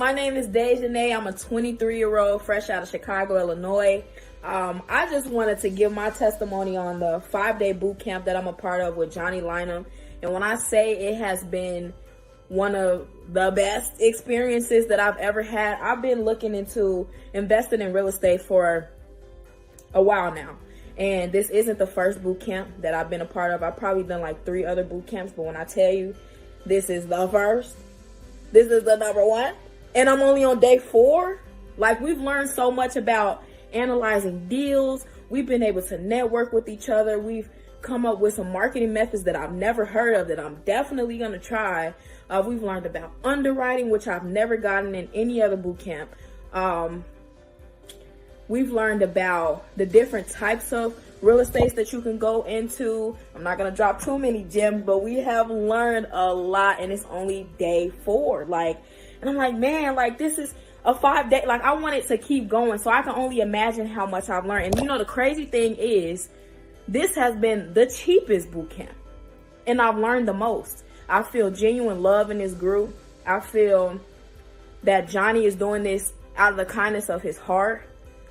my name is Dejanay. I'm a 23-year-old fresh out of Chicago, Illinois. I just wanted to give my testimony on the 5-day boot camp that I'm a part of with Johnny Lynum. And when I say it has been one of the best experiences that I've ever had, I've been looking into investing in real estate for a while now. And this isn't the first boot camp that I've been a part of. I've probably done like 3 other boot camps, but when I tell you this is the first, this is the number one, and I'm only on day 4. Like, we've learned so much about analyzing deals. We've been able to network with each other. We've come up with some marketing methods that I've never heard of that I'm definitely going to try. We've learned about underwriting, which I've never gotten in any other boot camp. We've learned about the different types of real estates that you can go into. I'm not going to drop too many gems, but we have learned a lot, and it's only day 4. And I'm like, man, this is a 5-day. I want it to keep going, so I can only imagine how much I've learned. And the crazy thing is, this has been the cheapest boot camp, and I've learned the most. I feel genuine love in this group. I feel that Johnny is doing this out of the kindness of his heart.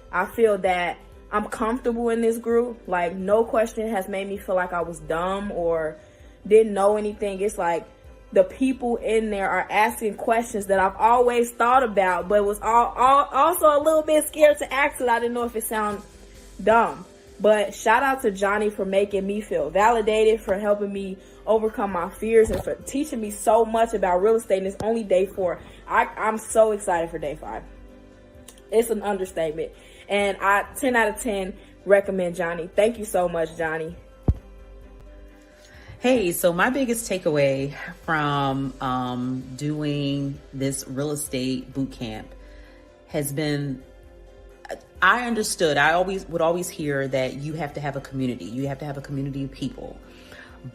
I feel that I'm comfortable in this group. No question has made me feel like I was dumb or didn't know anything. It's like the people in there are asking questions that I've always thought about, but was also a little bit scared to ask it. I didn't know if it sounded dumb. But shout out to Johnny for making me feel validated, for helping me overcome my fears, and for teaching me so much about real estate. And it's only day 4. I'm so excited for day 5. It's an understatement. And I 10 out of 10 recommend Johnny. Thank you so much, Johnny. Hey, so my biggest takeaway from doing this real estate boot camp has been, I would always hear that you have to have a community. You have to have a community of people.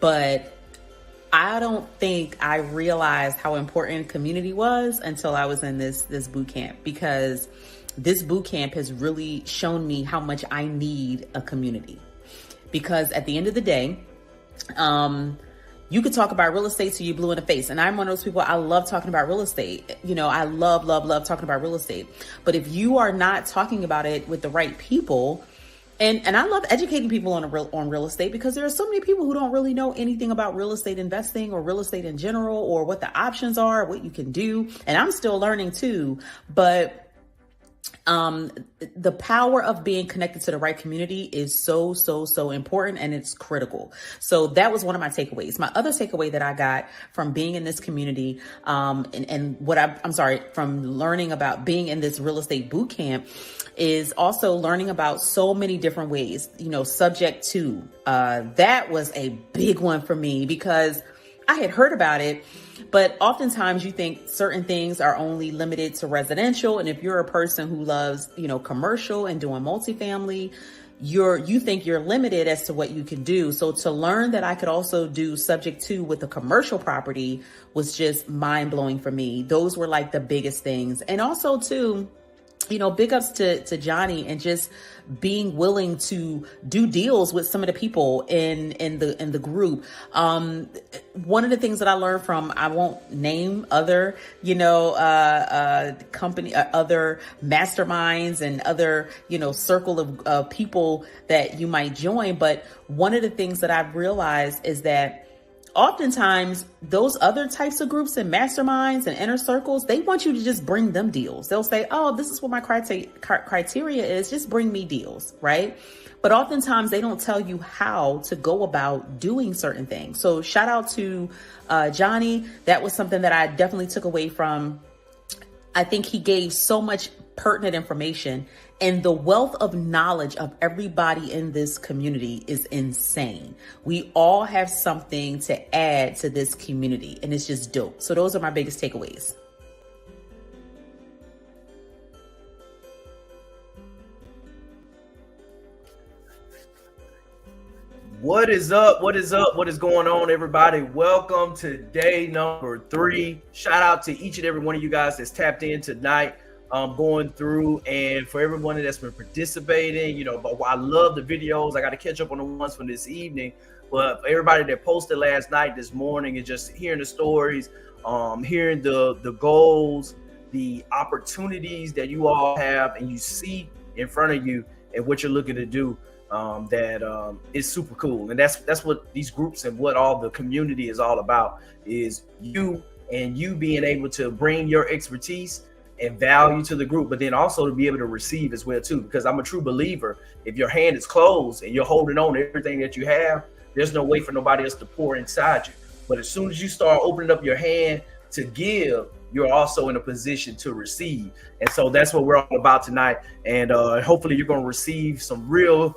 But I don't think I realized how important community was until I was in this boot camp, because this boot camp has really shown me how much I need a community. Because at the end of the day, you could talk about real estate till you blue in the face. And I'm one of those people, I love talking about real estate. I love talking about real estate. But if you are not talking about it with the right people, and I love educating people on real estate, because there are so many people who don't really know anything about real estate investing or real estate in general, or what the options are, what you can do. And I'm still learning too, but the power of being connected to the right community is so important, and it's critical. So that was one of my takeaways. My other takeaway that I got from being in this community, from learning about being in this real estate boot camp, is also learning about so many different ways, subject to, that was a big one for me, because I had heard about it, but oftentimes you think certain things are only limited to residential. And if you're a person who loves, commercial and doing multifamily, you think you're limited as to what you can do. So to learn that I could also do subject to with a commercial property was just mind blowing for me. Those were the biggest things. And also too, big ups to Johnny, and just being willing to do deals with some of the people in the group. One of the things that I learned from, I won't name other, company, other masterminds and other, circle of people that you might join. But one of the things that I've realized is that oftentimes those other types of groups and masterminds and inner circles, they want you to just bring them deals. They'll say, oh, this is what my criteria is. Just bring me deals, right? But oftentimes they don't tell you how to go about doing certain things. So shout out to Johnny. That was something that I definitely took away from. I think he gave so much pertinent information, and the wealth of knowledge of everybody in this community is insane. We all have something to add to this community, and it's just dope. So those are my biggest takeaways. What is up? What is up? What is going on, everybody? Welcome to day number 3. Shout out to each and every one of you guys that's tapped in tonight, going through, and for everyone that's been participating. But I love the videos. I got to catch up on the ones from this evening. But for everybody that posted last night, this morning, and just hearing the stories, hearing the goals, the opportunities that you all have and you see in front of you and what you're looking to do, that is super cool. And that's what these groups and what all the community is all about, is you being able to bring your expertise and value to the group, but then also to be able to receive as well too. Because I'm a true believer, if your hand is closed and you're holding on to everything that you have, there's no way for nobody else to pour inside you. But as soon as you start opening up your hand to give, you're also in a position to receive. And so that's what we're all about tonight. And hopefully you're going to receive some real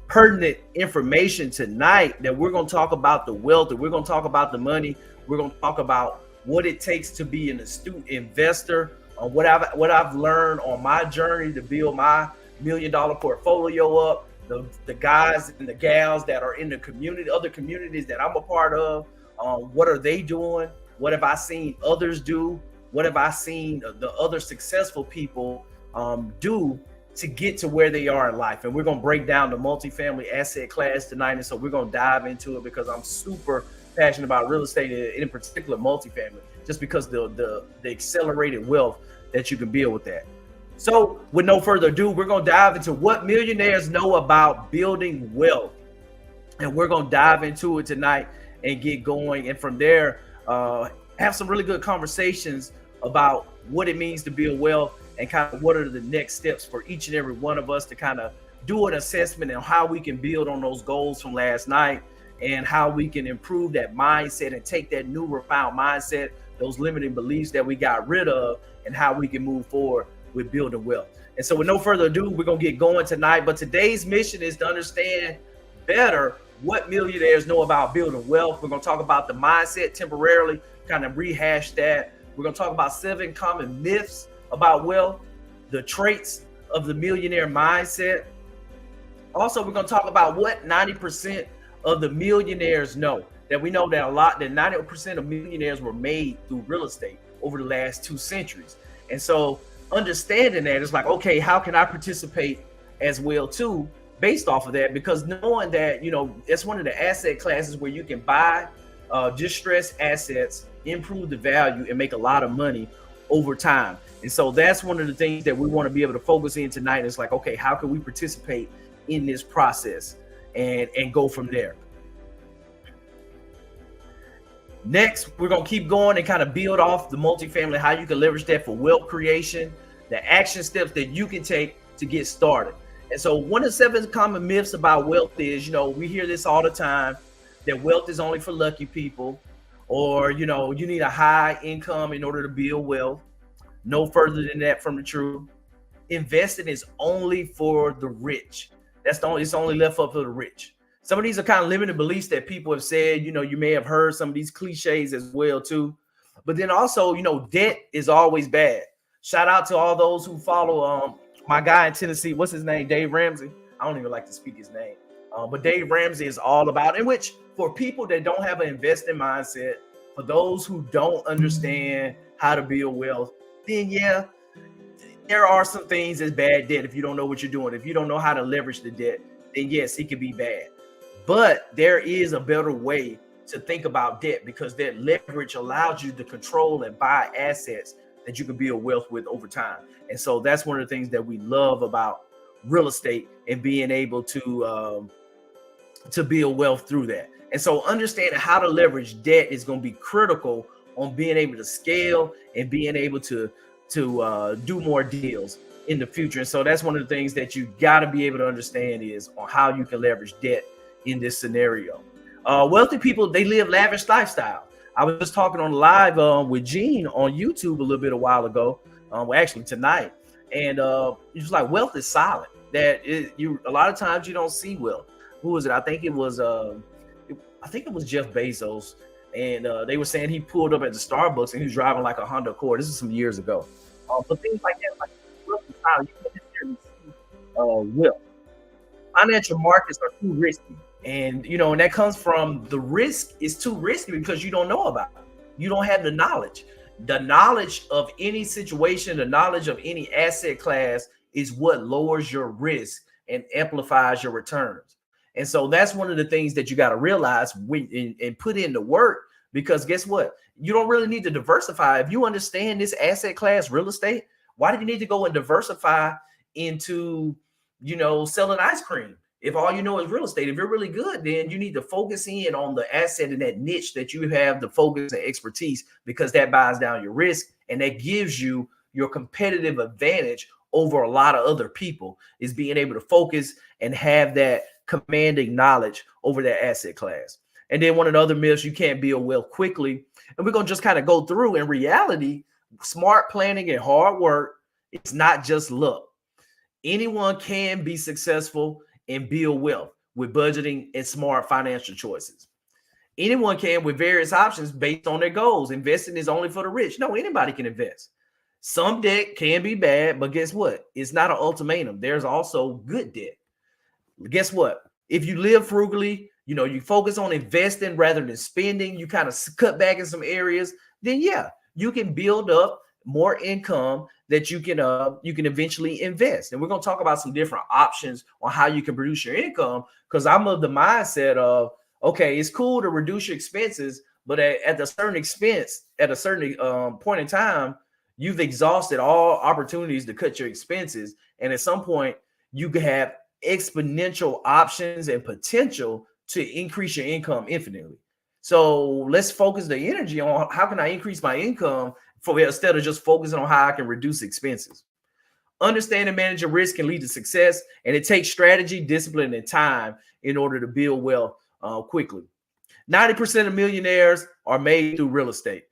pertinent information tonight, that we're going to talk about the wealth, and we're going to talk about the money. We're going to talk about what it takes to be an astute investor, what I've learned on my journey to build my $1 million portfolio up, the guys and the gals that are in the community, other communities that I'm a part of, what are they doing? What have I seen others do? What have I seen the other successful people do to get to where they are in life? And we're going to break down the multifamily asset class tonight. And so we're going to dive into it because I'm super passionate about real estate, in particular multifamily, just because the accelerated wealth that you can build with that. So with no further ado, we're going to dive into what millionaires know about building wealth. And we're going to dive into it tonight and get going. And from there, have some really good conversations about what it means to build wealth and kind of what are the next steps for each and every one of us to kind of do an assessment on how we can build on those goals from last night, and how we can improve that mindset and take that new refined mindset, those limiting beliefs that we got rid of, and how we can move forward with building wealth. And so with no further ado, we're going to get going tonight. But today's mission is to understand better what millionaires know about building wealth. We're going to talk about the mindset temporarily, kind of rehash that. We're going to talk about 7 common myths about wealth, the traits of the millionaire mindset. Also, we're going to talk about what 90% of the millionaires know. That we know that 90% of millionaires were made through real estate over the last 2 centuries. And so understanding that, it's like, okay, how can I participate as well too, based off of that? Because knowing that, it's one of the asset classes where you can buy distressed assets, improve the value, and make a lot of money over time. And so that's one of the things that we want to be able to focus in tonight. It's like, okay, how can we participate in this process and go from there? Next, we're going to keep going and kind of build off the multifamily, how you can leverage that for wealth creation, the action steps that you can take to get started. And so one of the 7 common myths about wealth is, we hear this all the time, that wealth is only for lucky people, or, you need a high income in order to build wealth. No further than that from the truth. Investing is only for the rich. It's only left up for the rich. Some of these are kind of limited beliefs that people have said. You may have heard some of these cliches as well too. But then also, debt is always bad. Shout out to all those who follow my guy in Tennessee. What's his name? Dave Ramsey. I don't even like to speak his name. But Dave Ramsey is all about, in which for people that don't have an investing mindset, for those who don't understand how to build wealth, then yeah, there are some things as bad debt. If you don't know what you're doing, if you don't know how to leverage the debt, then yes, it can be bad. But there is a better way to think about debt, because that leverage allows you to control and buy assets that you can build wealth with over time. And so that's one of the things that we love about real estate and being able to build wealth through that. And so understanding how to leverage debt is going to be critical on being able to scale and being able to do more deals in the future. And so that's one of the things that you got to be able to understand is on how you can leverage debt in this scenario. Wealthy people, they live lavish lifestyle. I was just talking on live with Gene on YouTube a little bit a while ago, actually tonight, and he was like, wealth is silent. A lot of times you don't see wealth. Who was it? I think it was Jeff Bezos, and they were saying he pulled up at the Starbucks and he was driving like a Honda Accord. This is some years ago. But things like that, like wealth is silent. You can't necessarily see wealth. Financial markets are too risky. And, and that comes from the risk is too risky because you don't know about it. You don't have the knowledge. The knowledge of any situation, the knowledge of any asset class is what lowers your risk and amplifies your returns. And so that's one of the things that you got to realize and put in the work, because guess what? You don't really need to diversify. If you understand this asset class, real estate, why do you need to go and diversify into, selling ice cream? If all you know is real estate, if you're really good, then you need to focus in on the asset and that niche that you have the focus and expertise, because that buys down your risk and that gives you your competitive advantage over a lot of other people, is being able to focus and have that commanding knowledge over that asset class. And then one of the other myths, you can't build wealth quickly. And we're going to just kind of go through. In reality, smart planning and hard work, it's not just luck. Anyone can be successful and build wealth with budgeting and smart financial choices. Anyone can with various options based on their goals. Investing is only for the rich. No, anybody can invest. Some debt can be bad, but guess what? It's not an ultimatum. There's also good debt. Guess what? If you live frugally, you focus on investing rather than spending, you kind of cut back in some areas, then yeah, you can build up more income that you can eventually invest. And we're going to talk about some different options on how you can produce your income, because I'm of the mindset of, okay, it's cool to reduce your expenses, but at a certain expense, at a certain point in time, you've exhausted all opportunities to cut your expenses. And at some point, you can have exponential options and potential to increase your income infinitely. So let's focus the energy on how can I increase my income instead of just focusing on how I can reduce expenses. Understand and manage your risk can lead to success, and it takes strategy, discipline, and time in order to build wealth quickly. 90% of millionaires are made through real estate.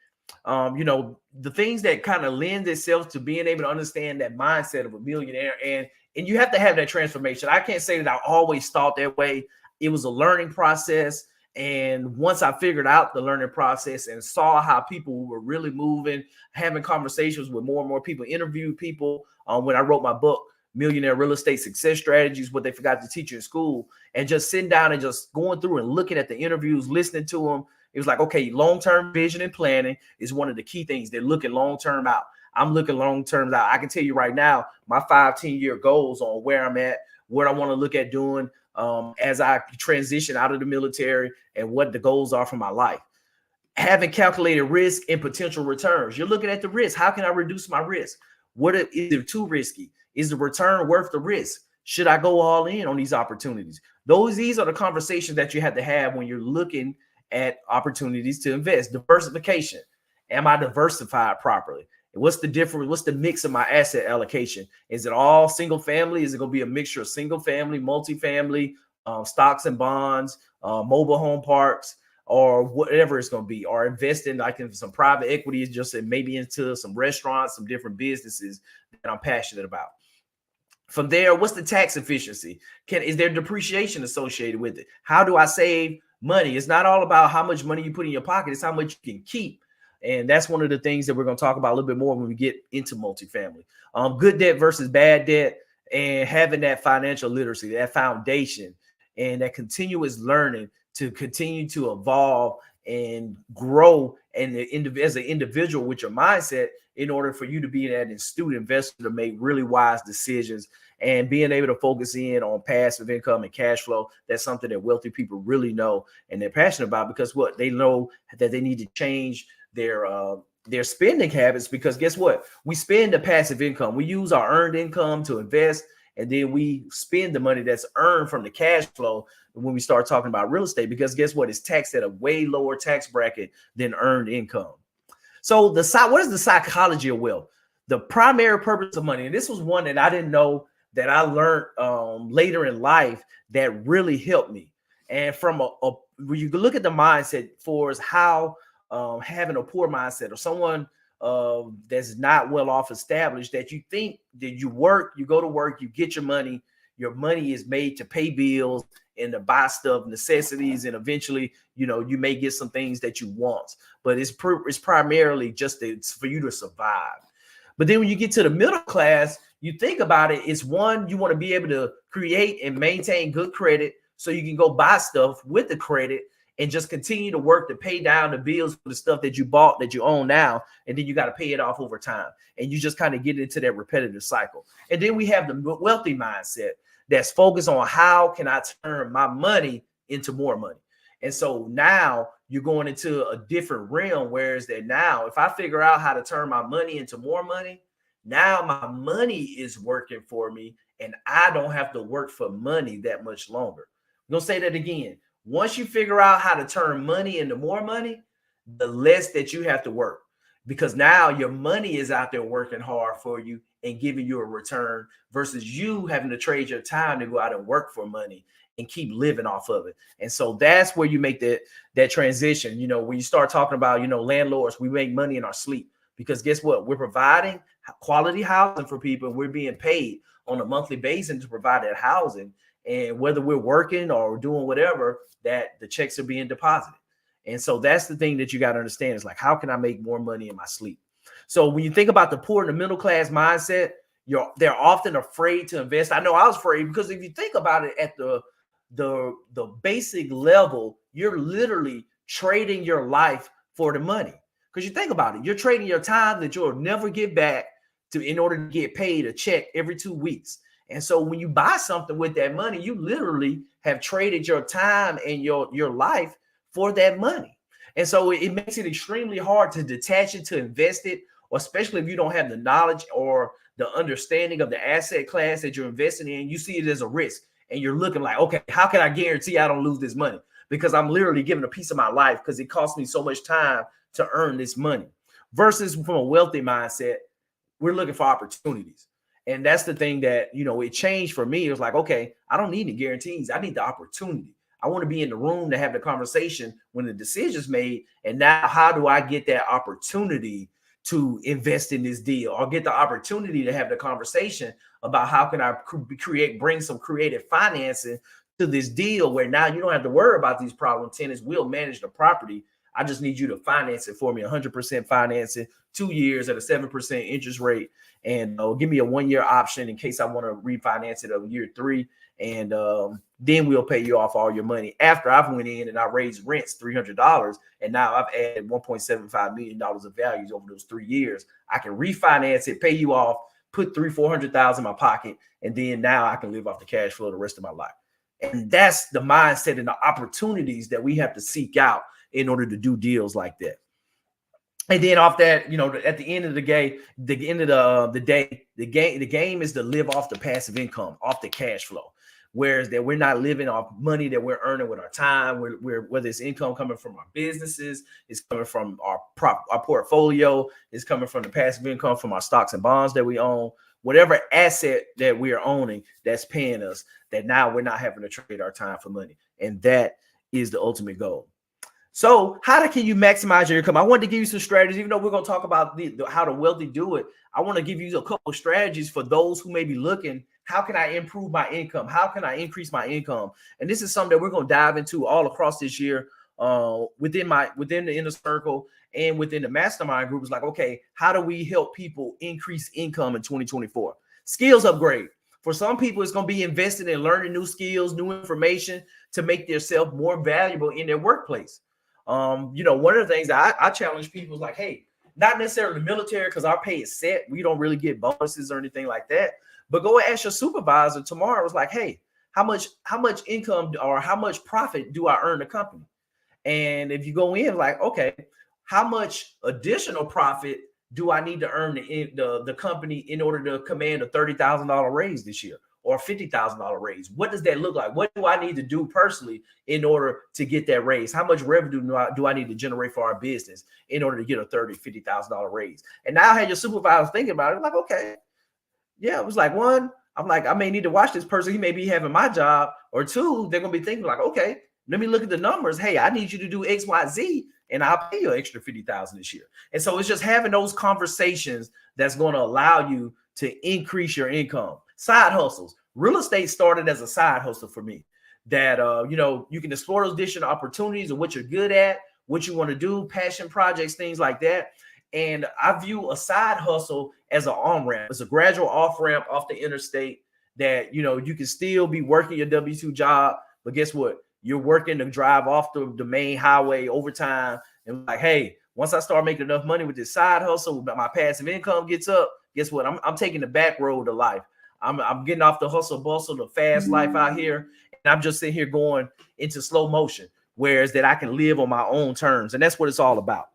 The things that kind of lend itself to being able to understand that mindset of a millionaire, and you have to have that transformation. I can't say that I always thought that way. It was a learning process. And once I figured out the learning process and saw how people were really moving, having conversations with more and more people, interviewed people when I wrote my book, Millionaire Real Estate Success Strategies, what they forgot to teach you in school, and just sitting down and just going through and looking at the interviews, listening to them. It was like, okay, long-term vision and planning is one of the key things. They're looking long-term out. I'm looking long-term out. I can tell you right now, my 5-10-year goals on where I'm at, what I want to look at doing as I transition out of the military, and what the goals are for my life. Having calculated risk and potential returns. You're looking at the risk. How can I reduce my risk? What is it too risky? Is the return worth the risk? Should I go all in on these opportunities? These are the conversations that you have to have when you're looking at opportunities to invest. Diversification. Am I diversified properly? What's the difference? What's the mix of my asset allocation? Is it all single family? Is it going to be a mixture of single family, multifamily, stocks and bonds, mobile home parks, or whatever it's going to be, or investing like in some private equities, just maybe into some restaurants, some different businesses that I'm passionate about. From there, what's the tax efficiency? Is there depreciation associated with it? How do I save money? It's not all about how much money you put in your pocket. It's how much you can keep. And that's one of the things that we're going to talk about a little bit more when we get into multifamily. Good debt versus bad debt, and having that financial literacy, that foundation, and that continuous learning to continue to evolve and grow and as an individual with your mindset in order for you to be that astute investor to make really wise decisions, and being able to focus in on passive income and cash flow. That's something that wealthy people really know and they're passionate about, because what they know that they need to change their spending habits, because guess what? We spend the passive income. We use our earned income to invest, and then we spend the money that's earned from the cash flow when we start talking about real estate, because guess what? It's taxed at a way lower tax bracket than earned income. So what is the psychology of wealth? The primary purpose of money. And this was one that I didn't know, that I learned later in life, that really helped me. And from when you look at the mindset for us, how having a poor mindset, or someone that's not well off established, that you think that you work, you go to work, you get your money is made to pay bills and to buy stuff, necessities, and eventually, you may get some things that you want, but it's primarily just for you to survive. But then when you get to the middle class, you think about it, it's one, you want to be able to create and maintain good credit so you can go buy stuff with the credit and just continue to work to pay down the bills for the stuff that you bought, that you own now, and then you got to pay it off over time. And you just kind of get into that repetitive cycle. And then we have the wealthy mindset that's focused on how can I turn my money into more money. And so now you're going into a different realm. Whereas that now, if I figure out how to turn my money into more money, now my money is working for me and I don't have to work for money that much longer. I'm going to say that again. Once you figure out how to turn money into more money, the less that you have to work, because now your money is out there working hard for you and giving you a return versus you having to trade your time to go out and work for money and keep living off of it. And so that's where you make that transition. You know, when you start talking about, you know, landlords, we make money in our sleep, because guess what? We're providing quality housing for people. We're being paid on a monthly basis to provide that housing. And whether we're working or doing whatever, that the checks are being deposited. And so that's the thing that you got to understand is like, how can I make more money in my sleep? So when you think about the poor and the middle class mindset, they're often afraid to invest. I know I was afraid, because if you think about it at the basic level, you're literally trading your life for the money. Because you think about it, you're trading your time that you'll never get back in order to get paid a check every 2 weeks. And so when you buy something with that money, you literally have traded your time and your life for that money. And so it makes it extremely hard to detach it, to invest it, or especially if you don't have the knowledge or the understanding of the asset class that you're investing in. You see it as a risk and you're looking like, okay, how can I guarantee I don't lose this money? Because I'm literally giving a piece of my life because it costs me so much time to earn this money. Versus from a wealthy mindset, we're looking for opportunities. And that's the thing that, you know, it changed for me. It was like, okay, I don't need the guarantees. I need the opportunity. I want to be in the room to have the conversation when the decision's made. And now how do I get that opportunity to invest in this deal, or get the opportunity to have the conversation about how can I bring some creative financing to this deal, where now you don't have to worry about these problem tenants. We'll manage the property. I just need you to finance it for me, 100% financing, 2 years at a 7% interest rate, and give me a 1-year option in case I want to refinance it of year 3. And then we'll pay you off all your money after I've went in and I raised rents $300. And now I've added $1.75 million of values over those 3 years. I can refinance it, pay you off, put $300,000-$400,000 in my pocket. And then now I can live off the cash flow the rest of my life. And that's the mindset and the opportunities that we have to seek out in order to do deals like that. And then off that, you know, at the end of the game, the game is to live off the passive income, off the cash flow. Whereas that we're not living off money that we're earning with our time, whether it's income coming from our businesses, it's coming from our portfolio, it's coming from the passive income from our stocks and bonds that we own, whatever asset that we are owning that's paying us, that now we're not having to trade our time for money. And that is the ultimate goal. So how can you maximize your income? I wanted to give you some strategies, even though we're going to talk about how the wealthy do it. I want to give you a couple of strategies for those who may be looking. How can I improve my income? How can I increase my income? And this is something that we're going to dive into all across this year within the inner circle and within the mastermind group. Is like, okay, how do we help people increase income in 2024? Skills upgrade. For some people, it's going to be invested in learning new skills, new information to make themselves more valuable in their workplace. You know, one of the things that I challenge people is like, hey, not necessarily the military, because our pay is set. We don't really get bonuses or anything like that. But go and ask your supervisor tomorrow. It's like, hey, how much income or how much profit do I earn the company? And if you go in like, okay, how much additional profit do I need to earn the company in order to command a $30,000 raise this year? Or $50,000 raise? What does that look like? What do I need to do personally in order to get that raise? How much revenue do I need to generate for our business in order to get a $30,000, $50,000 raise? And now I had your supervisor thinking about it. I'm like, okay, yeah, it was like, one, I'm like, I may need to watch this person. He may be having my job. Or two, they're going to be thinking like, okay, let me look at the numbers. Hey, I need you to do X, Y, Z, and I'll pay you an extra $50,000 this year. And so it's just having those conversations that's going to allow you to increase your income. Side hustles. Real estate started as a side hustle for me, that you know, you can explore those additional opportunities of what you're good at, what you want to do, passion projects, things like that. And I view a side hustle as an on-ramp. It's a gradual off-ramp off the interstate that, you know, you can still be working your W-2 job, but guess what? You're working to drive off the main highway overtime. And like, hey, once I start making enough money with this side hustle, my passive income gets up, guess what? I'm taking the back road to life. I'm getting off the hustle bustle, the fast life out here. And I'm just sitting here going into slow motion. whereas that I can live on my own terms. And that's what it's all about.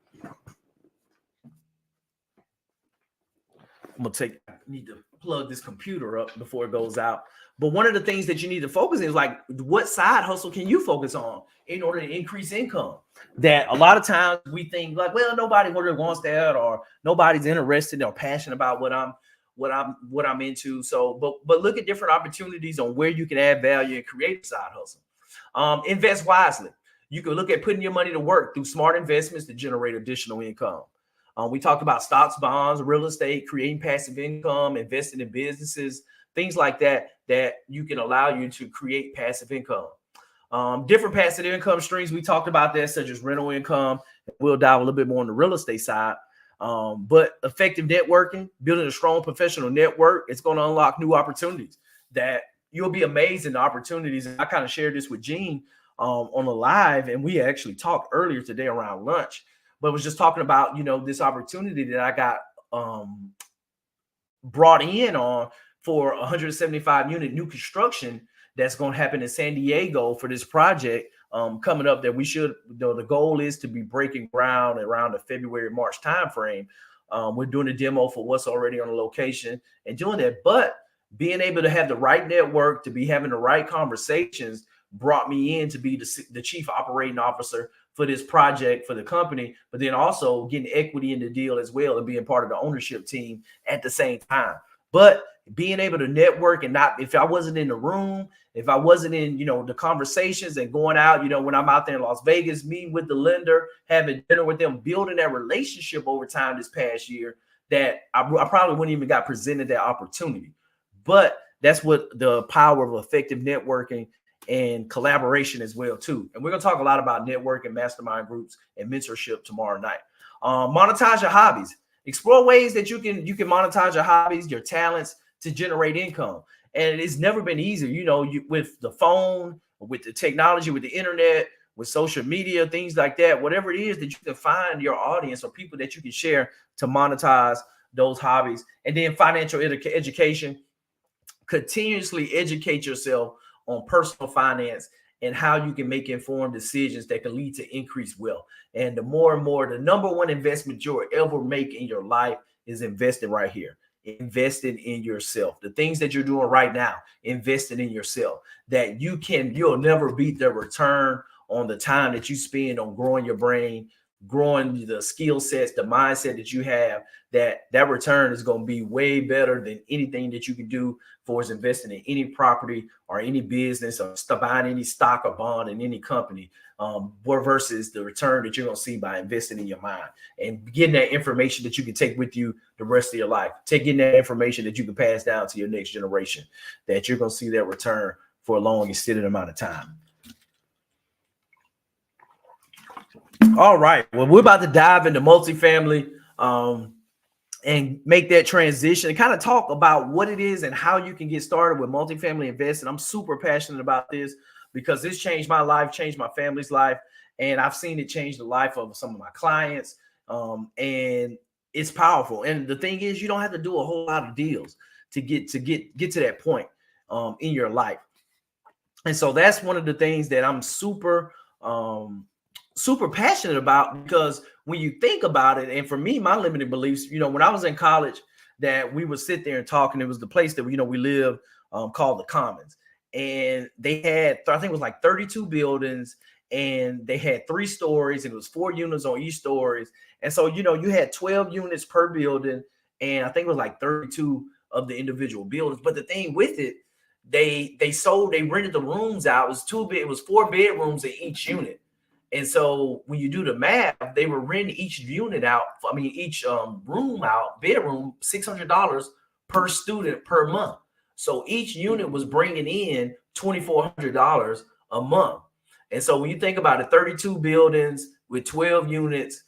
I need to plug this computer up before it goes out. But one of the things that you need to focus on is like, what side hustle can you focus on in order to increase income? That a lot of times we think like, well, nobody really wants that, or nobody's interested or passionate about what I'm into. So, but look at different opportunities on where you can add value and create a side hustle. Invest wisely. You can look at putting your money to work through smart investments to generate additional income. We talked about stocks, bonds, real estate, creating passive income, investing in businesses, things like that you can allow you to create passive income. Different passive income streams, we talked about that, such as rental income. We'll dive a little bit more on the real estate side. But effective networking, building a strong professional network, it's going to unlock new opportunities that you'll be amazed in the opportunities. And I kind of shared this with Gene on the live, and we actually talked earlier today around lunch. But was just talking about, this opportunity that I got brought in on for 175 unit new construction that's going to happen in San Diego for this project coming up that we should, the goal is to be breaking ground around the February, March timeframe. We're doing a demo for what's already on the location and doing that. But being able to have the right network, to be having the right conversations brought me in to be the chief operating officer for this project for the company, but then also getting equity in the deal as well and being part of the ownership team at the same time. But being able to network and not, if I wasn't in the room, if I wasn't in, the conversations and going out, when I'm out there in Las Vegas, meeting with the lender, having dinner with them, building that relationship over time this past year, that I probably wouldn't even got presented that opportunity. But that's what the power of effective networking and collaboration as well too. And we're going to talk a lot about networking, mastermind groups, and mentorship tomorrow night. Monetize your hobbies. Explore ways that you can monetize your hobbies, your talents to generate income. And it's never been easier, with the phone, with the technology, with the internet, with social media, things like that, whatever it is that you can find your audience or people that you can share to monetize those hobbies. And then financial education, continuously educate yourself on personal finance and how you can make informed decisions that can lead to increased wealth. And the more and more, the number one investment you'll ever make in your life is investing right here. Investing in yourself. The things that you're doing right now, investing in yourself, that you'll never beat the return on the time that you spend on growing your brain, growing the skill sets, the mindset that you have, that return is going to be way better than anything that you can do for is investing in any property or any business or buying any stock or bond in any company, versus the return that you're going to see by investing in your mind and getting that information that you can take with you the rest of your life, taking that information that you can pass down to your next generation, that you're going to see that return for a long extended amount of time. All right. Well, we're about to dive into multifamily and make that transition and kind of talk about what it is and how you can get started with multifamily investing. I'm super passionate about this because this changed my life, changed my family's life, and I've seen it change the life of some of my clients. And it's powerful. And the thing is, you don't have to do a whole lot of deals to get to that point in your life. And so that's one of the things that I'm super passionate about, because when you think about it, and for me, my limited beliefs, when I was in college, that we would sit there and talk, and it was the place that we live called the Commons, and they had, I think it was like 32 buildings, and they had 3 stories, and it was 4 units on each stories. And so, you had 12 units per building, and I think it was like 32 of the individual buildings. But the thing with it, they rented the rooms out. It was 4 bedrooms in each unit. And so when you do the math, they were renting each unit out, each room out, bedroom, $600 per student per month. So each unit was bringing in $2,400 a month. And so when you think about it, 32 buildings with 12 units,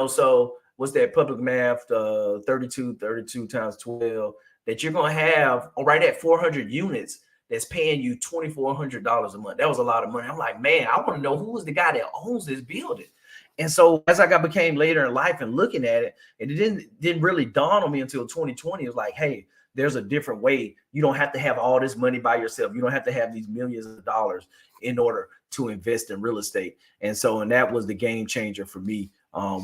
so what's that public math? 32 times 12, that you're going to have right at 400 units that's paying you $2,400 a month. That was a lot of money. I'm like, man, I want to know who is the guy that owns this building. And so as I became later in life and looking at it, and it didn't really dawn on me until 2020. It was like, hey, there's a different way. You don't have to have all this money by yourself. You don't have to have these millions of dollars in order to invest in real estate. And that was the game changer for me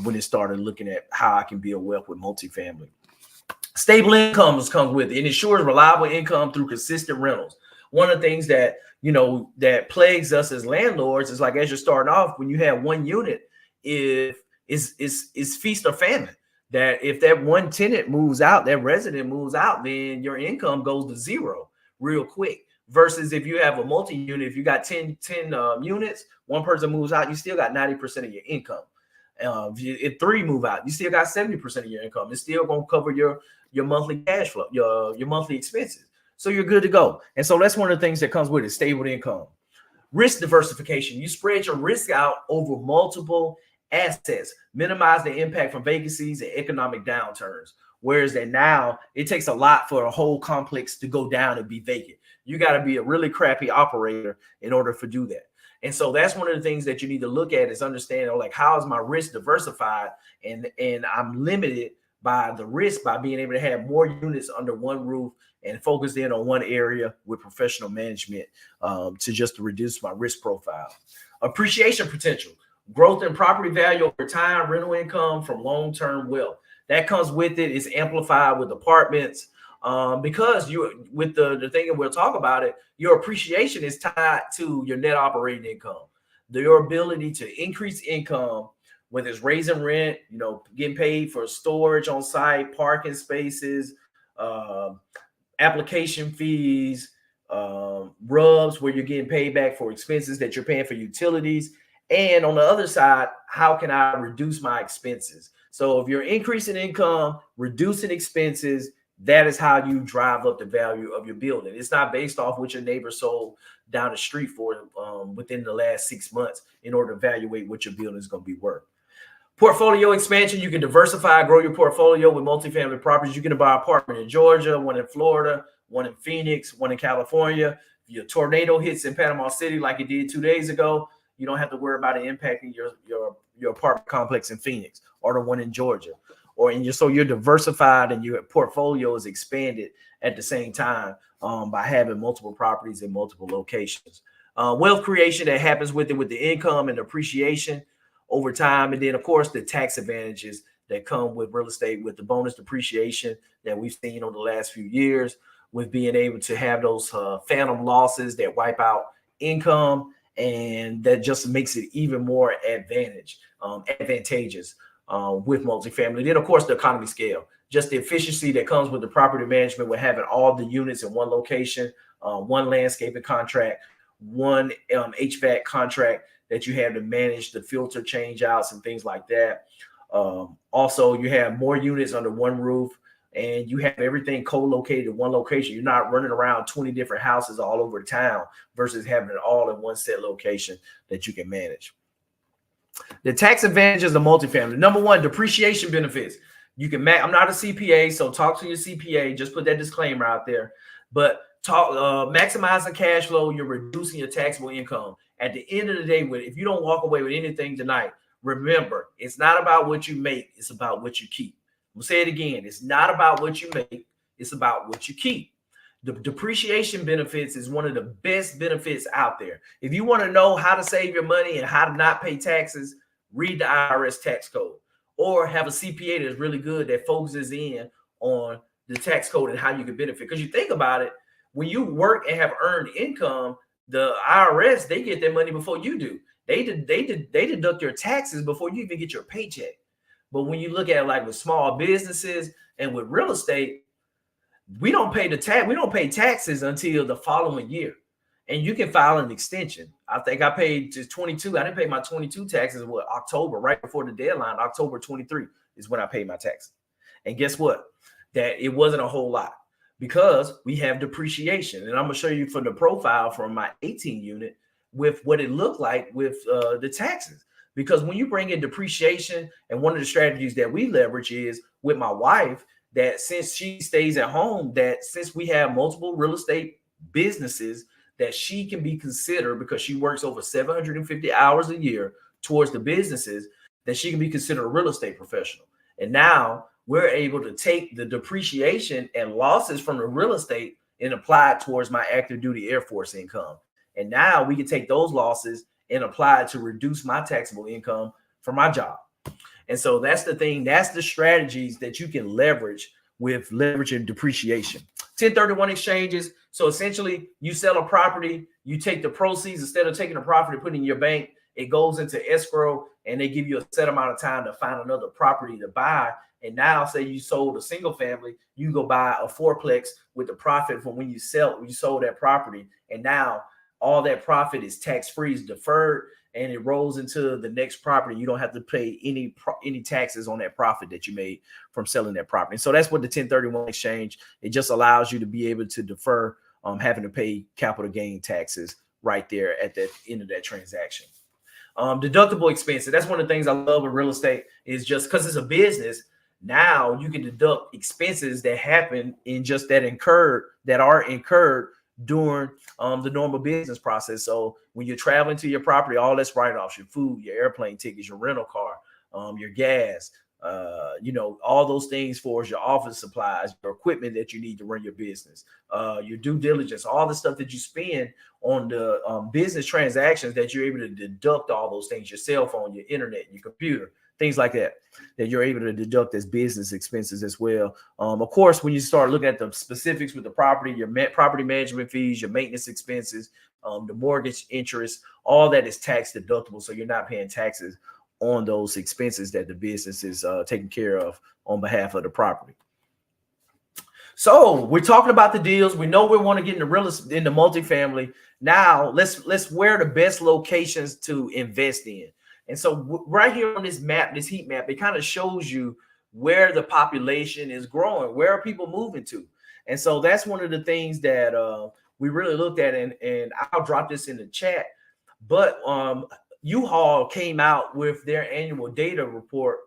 when it started looking at how I can build wealth with multifamily. Stable incomes comes with it. It ensures reliable income through consistent rentals. One of the things that, that plagues us as landlords is like, as you're starting off, when you have one unit, is feast or famine. That if that one tenant moves out, that resident moves out, then your income goes to zero real quick. Versus if you have a multi-unit, if you got 10 units, one person moves out, you still got 90% of your income. If 3 move out, you still got 70% of your income. It's still going to cover your monthly cash flow, your monthly expenses. So you're good to go. And so that's one of the things that comes with it, stable income. Risk diversification. You spread your risk out over multiple assets, minimize the impact from vacancies and economic downturns. Whereas that now it takes a lot for a whole complex to go down and be vacant. You got to be a really crappy operator in order to do that. And so that's one of the things that you need to look at is understanding, like, how is my risk diversified? And I'm limited by the risk by being able to have more units under one roof and focus in on one area with professional management to reduce my risk profile. Appreciation potential, growth in property value over time, rental income from long-term wealth. That comes with it. It's amplified with apartments because with the thing, and we'll talk about it, your appreciation is tied to your net operating income. Your ability to increase income, whether it's raising rent, getting paid for storage on site, parking spaces, application fees, RUBS, where you're getting paid back for expenses that you're paying for utilities. And on the other side, how can I reduce my expenses? So if you're increasing income, reducing expenses, that is how you drive up the value of your building. It's not based off what your neighbor sold down the street for within the last 6 months in order to evaluate what your building is going to be worth. Portfolio expansion. You can diversify, grow your portfolio with multifamily properties. You can buy an apartment in Georgia, one in Florida, one in Phoenix, one in California. If your tornado hits in Panama City like it did 2 days ago, you don't have to worry about it impacting your apartment complex in Phoenix or the one in Georgia. So you're diversified and your portfolio is expanded at the same time by having multiple properties in multiple locations. Wealth creation that happens with it, with the income and appreciation over time. And then, of course, the tax advantages that come with real estate, with the bonus depreciation that we've seen over the last few years, with being able to have those phantom losses that wipe out income. And that just makes it even more advantageous with multifamily. Then, of course, the economy scale, just the efficiency that comes with the property management, with having all the units in one location, one landscaping contract, one HVAC contract that you have to manage the filter change outs and things like that. Also, you have more units under one roof, and you have everything co-located in one location. You're not running around 20 different houses all over town versus having it all in one set location that you can manage. The tax advantages of multifamily. Number one, depreciation benefits. You can I'm not a CPA, so talk to your CPA. Just put that disclaimer out there. But maximizing cash flow, you're reducing your taxable income. At the end of the day, if you don't walk away with anything tonight, remember, it's not about what you make, it's about what you keep. We'll say it again. It's not about what you make, it's about what you keep. The depreciation benefits is one of the best benefits out there. If you want to know how to save your money and how to not pay taxes, read the IRS tax code, or have a CPA that's really good that focuses in on the tax code and how you can benefit. Because you think about it, when you work and have earned income, the IRS, they get their money before you do. They deduct your taxes before you even get your paycheck. But when you look at it like with small businesses and with real estate, we don't pay taxes until the following year. And you can file an extension. I think I paid just 22. I didn't pay my 22 taxes until October, right before the deadline. October 23 is when I paid my taxes. And guess what? That it wasn't a whole lot because we have depreciation. And I'm going to show you from the profile from my 18 unit with what it looked like with the taxes. Because when you bring in depreciation, and one of the strategies that we leverage is with my wife, that since she stays at home, that since we have multiple real estate businesses, that she can be considered, because she works over 750 hours a year towards the businesses, that she can be considered a real estate professional. And now we're able to take the depreciation and losses from the real estate and apply it towards my active duty Air Force income. And now we can take those losses and apply it to reduce my taxable income for my job. And so that's the thing. That's the strategies that you can leverage with leverage and depreciation. 1031 exchanges. So essentially, you sell a property, you take the proceeds, instead of taking the property, put it in your bank, it goes into escrow, and they give you a set amount of time to find another property to buy. And now, say you sold a single family, you go buy a fourplex with the profit from when you sold that property. And now all that profit is tax-free, is deferred, and it rolls into the next property. You don't have to pay any taxes on that profit that you made from selling that property. So that's what the 1031 exchange, it just allows you to be able to defer having to pay capital gain taxes right there at the end of that transaction. Deductible expenses. That's one of the things I love with real estate, is just because it's a business. Now you can deduct expenses that happen in just that are incurred during the normal business process. So when you're traveling to your property, all that's write-offs: your food, your airplane tickets, your rental car, your gas, all those things for your office supplies, your equipment that you need to run your business, your due diligence, all the stuff that you spend on the business transactions, that you're able to deduct all those things: your cell phone, your internet, your computer, things like that you're able to deduct as business expenses as well. Of course, when you start looking at the specifics with the property, your property management fees, your maintenance expenses, the mortgage interest, all that is tax deductible. So you're not paying taxes on those expenses that the business is taking care of on behalf of the property. So we're talking about the deals. We know we want to get into into multifamily. Now let's where the best locations to invest in. And so right here on this map, this heat map, it kind of shows you where the population is growing, where are people moving to. And so that's one of the things that we really looked at, and I'll drop this in the chat. But U-Haul came out with their annual data report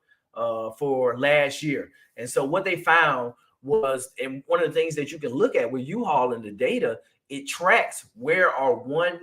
for last year. And so what they found was, and one of the things that you can look at with U-Haul in the data, it tracks where are one-way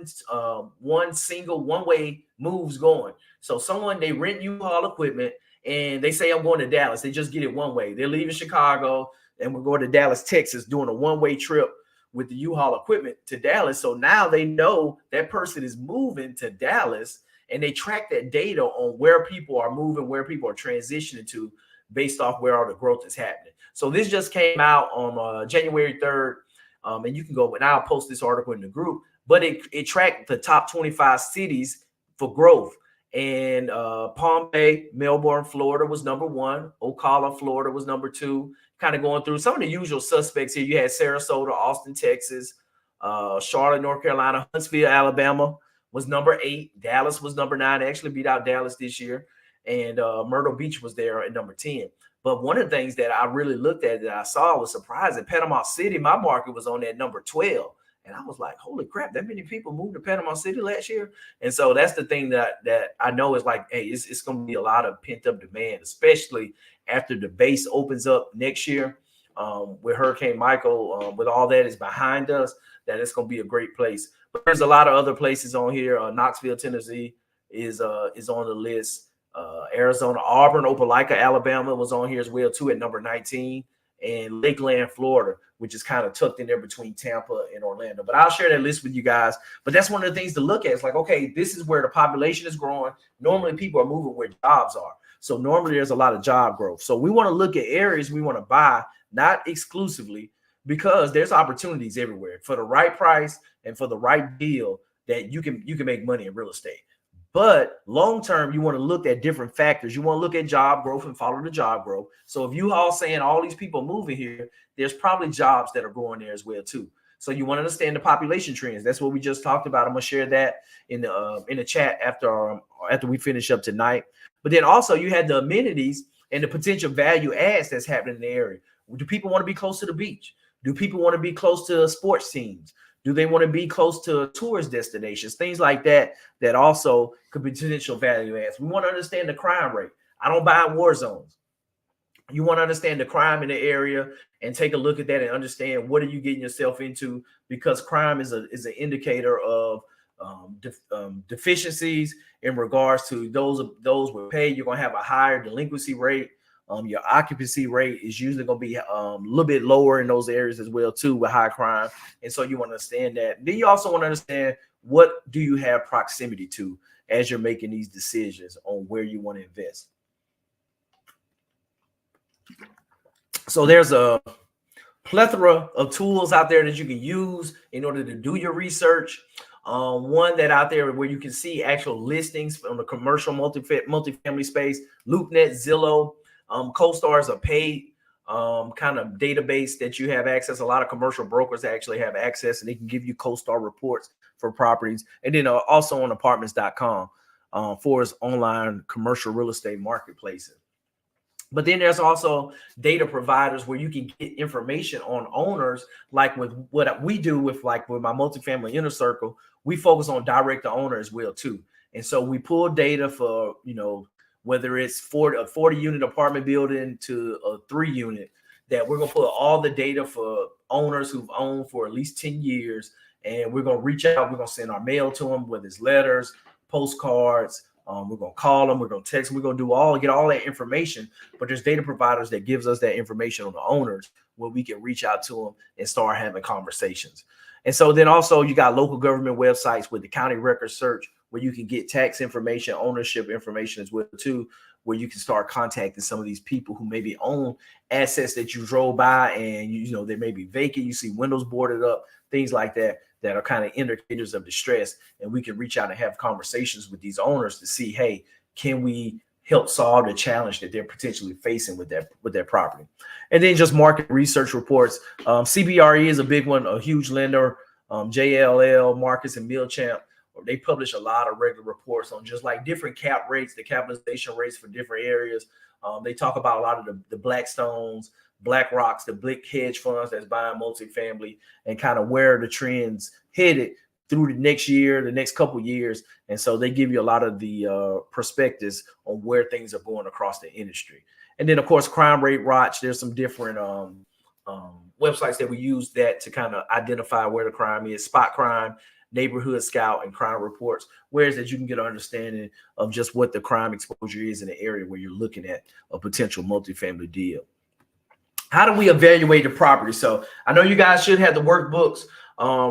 moves going. So they rent U-Haul equipment and they say, I'm going to Dallas. They just get it one way. They're leaving Chicago and we're going to Dallas, Texas, doing a one-way trip with the U-Haul equipment to Dallas. So now they know that person is moving to Dallas, and they track that data on where people are moving, where people are transitioning to, based off where all the growth is happening. So this just came out on January 3rd. And you can go, and I'll post this article in the group, but it tracked the top 25 cities for growth. And Palm Bay, Melbourne, Florida was number 1. Ocala, Florida was number 2. Kind of going through some of the usual suspects here. You had Sarasota, Austin, Texas, Charlotte, North Carolina, Huntsville, Alabama was number 8. Dallas was number 9. They actually beat out Dallas this year. And Myrtle Beach was there at number 10. But one of the things that I really looked at that I saw was surprising. Panama City, my market, was on that number 12. And I was like, holy crap, that many people moved to Panama City last year. And so that's the thing that I know is like, hey, it's going to be a lot of pent up demand, especially after the base opens up next year with Hurricane Michael, with all that is behind us, that it's going to be a great place. But there's a lot of other places on here. Knoxville, Tennessee is on the list. Arizona, Auburn, Opelika, Alabama was on here as well too at number 19, and Lakeland, Florida, which is kind of tucked in there between Tampa and Orlando. But I'll share that list with you guys. But that's one of the things to look at. It's like, okay, this is where the population is growing. Normally people are moving where jobs are. So normally there's a lot of job growth. So we want to look at areas we want to buy, not exclusively, because there's opportunities everywhere for the right price and for the right deal that you can make money in real estate. But long term, you want to look at different factors. You want to look at job growth and follow the job growth. So if you all saying all these people moving here, there's probably jobs that are going there as well too. So you want to understand the population trends. That's what we just talked about. I'm gonna share that in the chat after we finish up tonight. But then also you had the amenities and the potential value adds that's happening in the area. Do people want to be close to the beach? Do people want to be close to sports teams? Do they want to be close to tourist destinations? Things like that also could be potential value adds. We want to understand the crime rate. I don't buy in war zones. You want to understand the crime in the area and take a look at that and understand what are you getting yourself into, because crime is an indicator of deficiencies in regards to those with pay. You're going to have a higher delinquency rate. Your occupancy rate is usually going to be a little bit lower in those areas as well too, with high crime. And so you want to understand that. Then you also want to understand, what do you have proximity to as you're making these decisions on where you want to invest. So there's a plethora of tools out there that you can use in order to do your research. One that out there where you can see actual listings on the commercial multifamily space, LoopNet, Zillow, CoStar is a paid kind of database that you have access. A lot of commercial brokers actually have access, and they can give you CoStar reports for properties. And then also on apartments.com for its online commercial real estate marketplaces. But then there's also data providers where you can get information on owners, like with what we do with my multifamily inner circle. We focus on direct to owner as well too. And so we pull data for, whether it's for a 40 unit apartment building to a 3 unit, that we're going to pull all the data for owners who've owned for at least 10 years. And we're going to reach out. We're going to send our mail to them, whether it's letters, postcards. We're going to call them. We're going to text them. We're going to get all that information. But there's data providers that gives us that information on the owners, where we can reach out to them and start having conversations. And so then also you got local government websites with the county record search, where you can get tax information, ownership information as well too, where you can start contacting some of these people who maybe own assets that you drove by and they may be vacant. You see windows boarded up, things like that are kind of indicators of distress. And we can reach out and have conversations with these owners to see, hey, can we help solve the challenge that they're potentially facing with their property? And then just market research reports. CBRE is a big one, a huge lender. JLL, Marcus, and Milchamp, they publish a lot of regular reports on just like different cap rates, the capitalization rates for different areas. They talk about a lot of the Blackstones, BlackRocks, the big hedge funds that's buying multifamily, and kind of where the trends headed through the next year, the next couple years. And so they give you a lot of the perspectives on where things are going across the industry. And then, of course, Crime Rate Watch. There's some different websites that we use that to kind of identify where the crime is. Spot Crime, Neighborhood Scout, and Crime Reports, whereas that you can get an understanding of just what the crime exposure is in the area where you're looking at a potential multifamily deal. How do we evaluate the property? So I know you guys should have the workbooks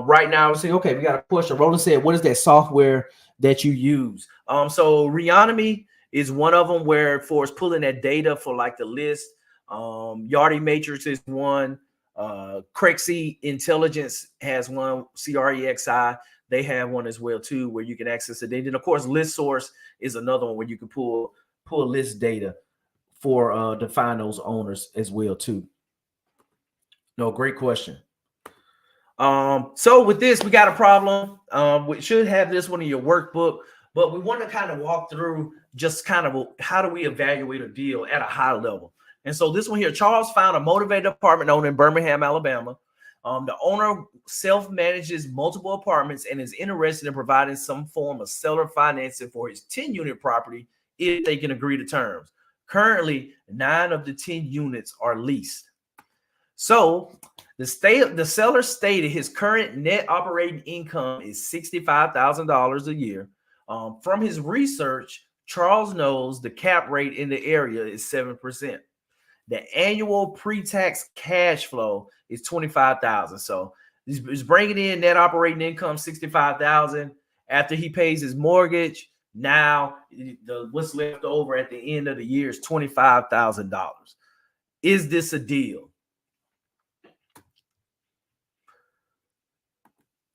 right now. Say, okay, we got a question. Roland said, what is that software that you use? So Reonomy is one of them, where for us pulling that data for like the list. Yardi Matrix is one. Crexi Intelligence has one. CREXI, they have one as well too, where you can access it. And then of course List Source is another one where you can pull list data for to find those owners as well too. No, great question. So with this, we got a problem. We should have this one in your workbook, but we want to kind of walk through just kind of how do we evaluate a deal at a high level. And so this one here, Charles found a motivated apartment owner in Birmingham, Alabama. The owner self-manages multiple apartments and is interested in providing some form of seller financing for his 10-unit property if they can agree to terms. Currently, 9 of the 10 units are leased. So the seller stated his current net operating income is $65,000 a year. From his research, Charles knows the cap rate in the area is 7%. The annual pre-tax cash flow is $25,000. So he's bringing in net operating income $65,000 after he pays his mortgage. Now what's left over at the end of the year is $25,000. Is this a deal?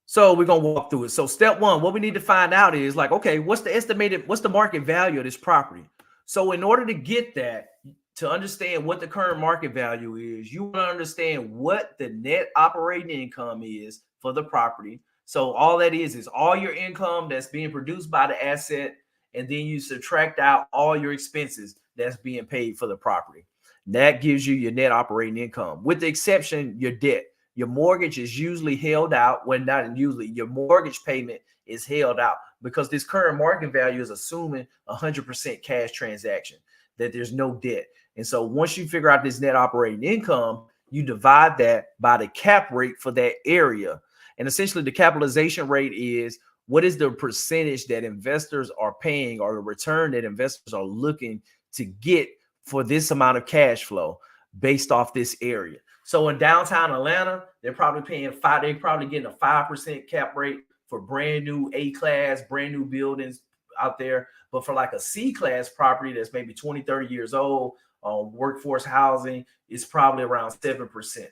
So we're going to walk through it. So step one, what we need to find out is like, okay, what's the market value of this property? So in order to get that, to understand what the current market value is, you want to understand what the net operating income is for the property. So all that is all your income that's being produced by the asset, and then you subtract out all your expenses that's being paid for the property. That gives you your net operating income, with the exception your debt. Your mortgage is usually held out. Well, not usually, your mortgage payment is held out because this current market value is assuming 100% cash transaction, that there's no debt. And so once you figure out this net operating income, you divide that by the cap rate for that area. And essentially the capitalization rate is what is the percentage that investors are paying, or the return that investors are looking to get for this amount of cash flow based off this area. So in downtown Atlanta, they're probably paying they're probably getting a 5% cap rate for brand new A-class, brand new buildings out there. But for like a C-class property that's maybe 20, 30 years old, workforce housing, is probably around 7%.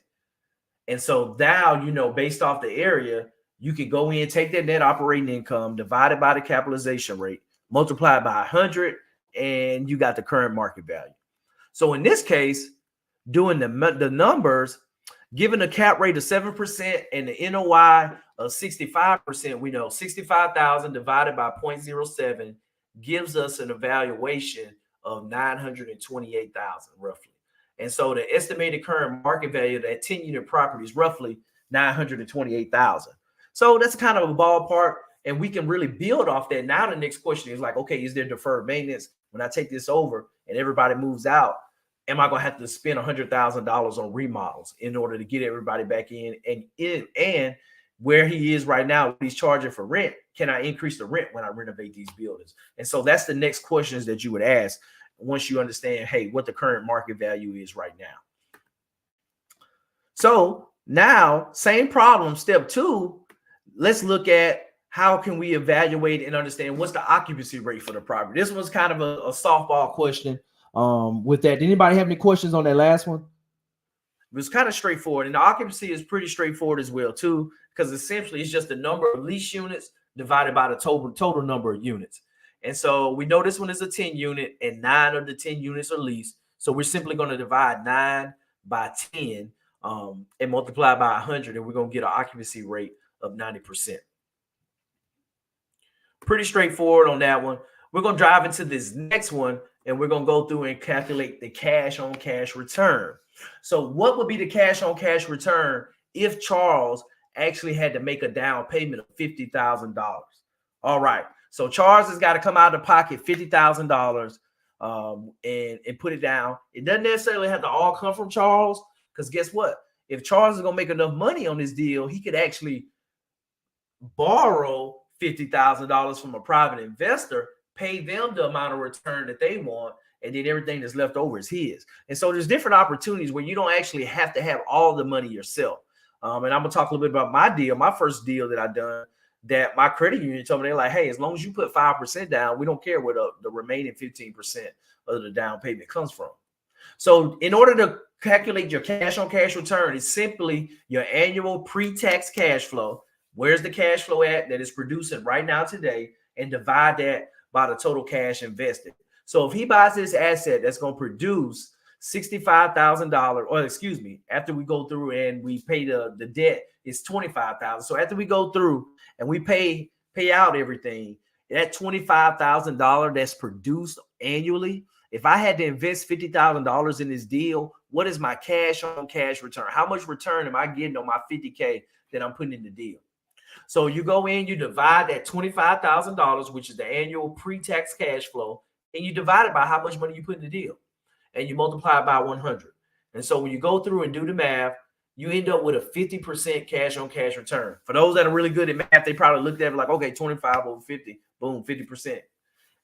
And so now, you know, based off the area, you can go in, take that net operating income, divide it by the capitalization rate, multiply it by 100, and you got the current market value. So in this case, doing the numbers, given a cap rate of 7% and the NOI of 65%, we know 65,000 divided by 0.07 gives us an evaluation of 928,000 roughly. And so the estimated current market value of that 10-unit property is roughly 928,000. So that's kind of a ballpark, and we can really build off that. Now the next question is like, okay, is there deferred maintenance when I take this over and everybody moves out? Am I going to have to spend $100,000 on remodels in order to get everybody back in? And where he is right now, what he's charging for rent, can I increase the rent when I renovate these buildings? And so that's the next questions that you would ask once you understand, hey, what the current market value is right now. So now, same problem, step 2, let's look at how can we evaluate and understand what's the occupancy rate for the property. This was kind of a softball question. With that, did anybody have any questions on that last one? It was kind of straightforward, and the occupancy is pretty straightforward as well too, because essentially it's just the number of lease units divided by the total number of units. And so we know this one is a 10 unit and 9 of the 10 units are leased. So we're simply going to divide 9 by 10 and multiply by 100, and we're going to get an occupancy rate of 90%. Pretty straightforward on that one. We're going to dive into this next one, and we're going to go through and calculate the cash on cash return. So what would be the cash on cash return if Charles actually had to make a down payment of $50,000? All right. So Charles has got to come out of the pocket $50,000 and put it down. It doesn't necessarily have to all come from Charles, because guess what? If Charles is going to make enough money on this deal, he could actually borrow $50,000 from a private investor, pay them the amount of return that they want, and then everything that's left over is his. And so there's different opportunities where you don't actually have to have all the money yourself. And I'm going to talk a little bit about my deal, my first deal that I done, that my credit union told me, they're like, hey, as long as you put 5% down, we don't care where the remaining 15% of the down payment comes from. So in order to calculate your cash on cash return, it's simply your annual pre-tax cash flow. Where's the cash flow at that is producing right now today, and divide that by the total cash invested. So if he buys this asset that's going to produce $65,000, or excuse me, after we go through and we pay the debt, it's $25,000. So after we go through and we pay out everything, that $25,000 that's produced annually, if I had to invest $50,000 in this deal, what is my cash on cash return? How much return am I getting on my $50K that I'm putting in the deal? So you go in, you divide that $25,000, which is the annual pre-tax cash flow, and you divide it by how much money you put in the deal, and you multiply it by 100. And so when you go through and do the math, you end up with a 50% cash on cash return. For those that are really good at math, they probably looked at it like, okay, 25 over 50, boom, 50%.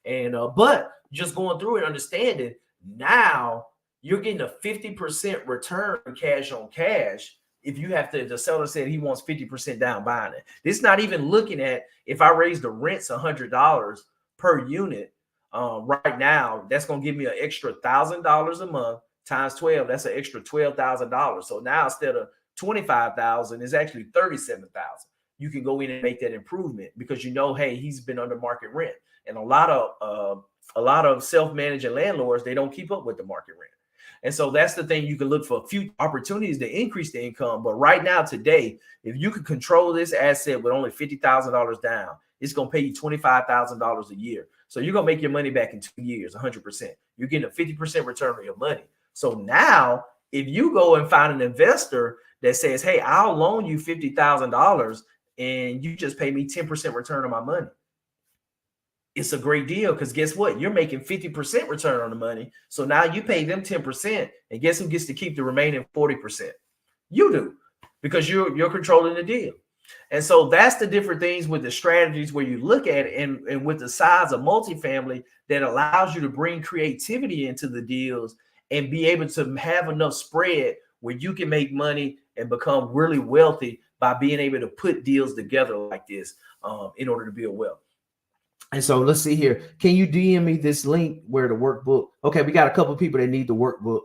And but just going through and understanding, now you're getting a 50% return cash on cash. If you have to, the seller said he wants 50% down buying it. This is not even looking at if I raise the rents $100 per unit right now, that's going to give me an extra $1,000 a month times 12. That's an extra $12,000. So now instead of $25,000, it's actually $37,000. You can go in and make that improvement because you know, hey, he's been under market rent. And a lot of self-managing landlords, they don't keep up with the market rent. And so that's the thing. You can look for a few opportunities to increase the income. But right now, today, if you can control this asset with only $50,000 down, it's going to pay you $25,000 a year. So you're going to make your money back in 2 years, 100%. You're getting a 50% return on your money. So now if you go and find an investor that says, hey, I'll loan you $50,000 and you just pay me 10% return on my money, it's a great deal because guess what? You're making 50% return on the money. So now you pay them 10%, and guess who gets to keep the remaining 40%? You do, because you're controlling the deal. And so that's the different things with the strategies where you look at it, and with the size of multifamily that allows you to bring creativity into the deals and be able to have enough spread where you can make money and become really wealthy by being able to put deals together like this in order to build wealth. And so let's see here. Can you DM me this link where the workbook? Okay, we got a couple of people that need the workbook.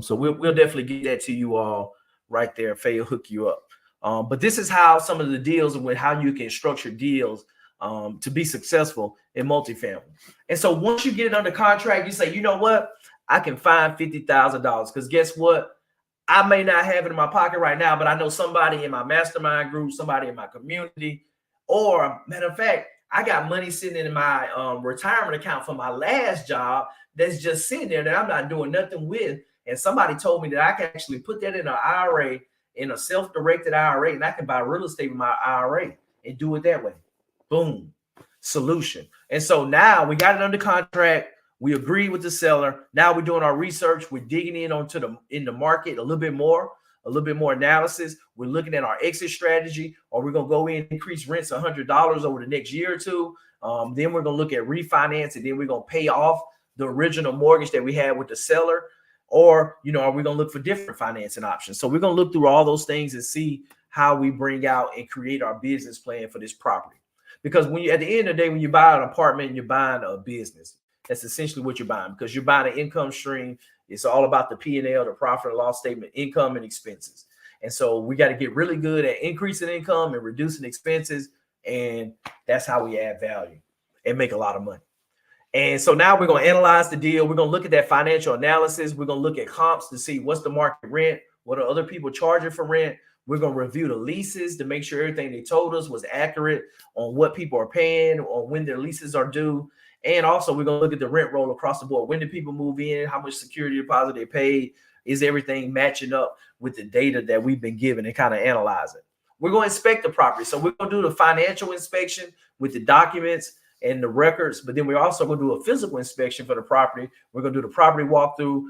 So we'll definitely get that to you all right there. Faye will hook you up. But this is how some of the deals and with how you can structure deals to be successful in multifamily. And so once you get it under contract, you say, you know what? I can find $50,000 because guess what? I may not have it in my pocket right now, but I know somebody in my mastermind group, somebody in my community, or matter of fact, I got money sitting in my retirement account from my last job that's just sitting there that I'm not doing nothing with. And somebody told me that I can actually put that in an IRA, in a self-directed IRA, and I can buy real estate with my IRA and do it that way. Boom, solution. And so now we got it under contract. We agree with the seller. Now we're doing our research. We're digging in in the market a little bit more analysis. We're looking at our exit strategy, or we're going to go in and increase rents $100 over the next year or two. Then we're going to look at refinance, and then we're going to pay off the original mortgage that we had with the seller. Or, you know, are we going to look for different financing options? So we're going to look through all those things and see how we bring out and create our business plan for this property. Because when you, at the end of the day, when you buy an apartment, you're buying a business. That's essentially what you're buying, because you're buying an income stream. It's all about the P&L, the profit and loss statement, income and expenses. And so we got to get really good at increasing income and reducing expenses. And that's how we add value and make a lot of money. And so now we're going to analyze the deal. We're going to look at that financial analysis. We're going to look at comps to see what's the market rent, what are other people charging for rent. We're going to review the leases to make sure everything they told us was accurate on what people are paying or when their leases are due. And also we're going to look at the rent roll across the board. When did people move in? How much security deposit they paid? Is everything matching up with the data that we've been given, and kind of analyze it? We're going to inspect the property. So we're going to do the financial inspection with the documents and the records, but then we're also going to do a physical inspection for the property. We're going to do the property walkthrough.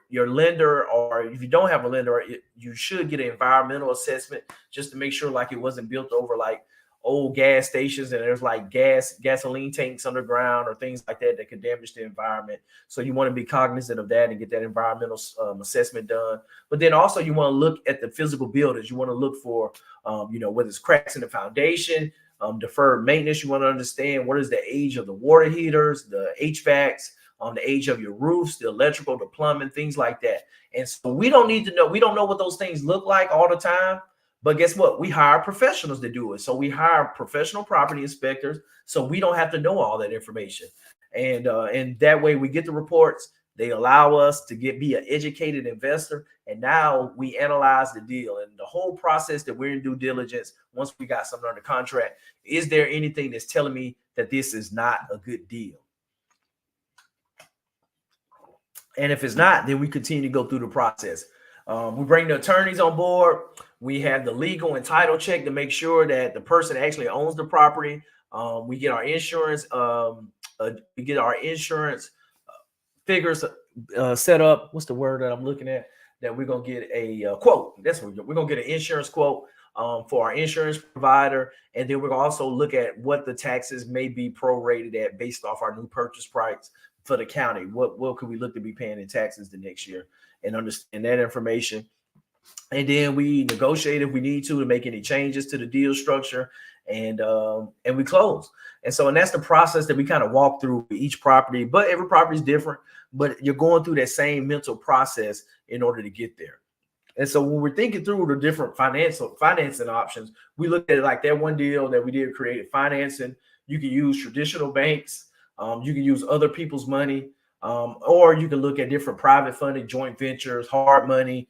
Your lender, or if you don't have a lender, you should get an environmental assessment just to make sure like it wasn't built over like old gas stations and there's like gasoline tanks underground or things like that that could damage the environment. So you want to be cognizant of that and get that environmental assessment done. But then also you want to look at the physical buildings. You want to look for, whether it's cracks in the foundation, deferred maintenance. You want to understand what is the age of the water heaters, the HVACs, the age of your roofs, the electrical, the plumbing, things like that. And so we don't need to know. We don't know what those things look like all the time. But guess what? We hire professionals to do it. So we hire professional property inspectors, so we don't have to know all that information. And that way we get the reports. They allow us to be an educated investor. And now we analyze the deal and the whole process that we're in due diligence. Once we got something under contract, is there anything that's telling me that this is not a good deal? And if it's not, then we continue to go through the process. We bring the attorneys on board. We have the legal and title check to make sure that the person actually owns the property. We get our insurance. Figures set up. What's the word that I'm looking at? That we're gonna get a quote. That's what we're gonna get an insurance quote for our insurance provider, and then we're gonna also look at what the taxes may be prorated at based off our new purchase price for the county. What could we look to be paying in taxes the next year, and understand that information. And then we negotiate if we need to make any changes to the deal structure, and we close. And that's the process that we kind of walk through each property, but every property is different, but you're going through that same mental process in order to get there. And so when we're thinking through the different financing options, we look at it like that one deal that we did, creative financing. You can use traditional banks. You can use other people's money, or you can look at different private funding, joint ventures, hard money,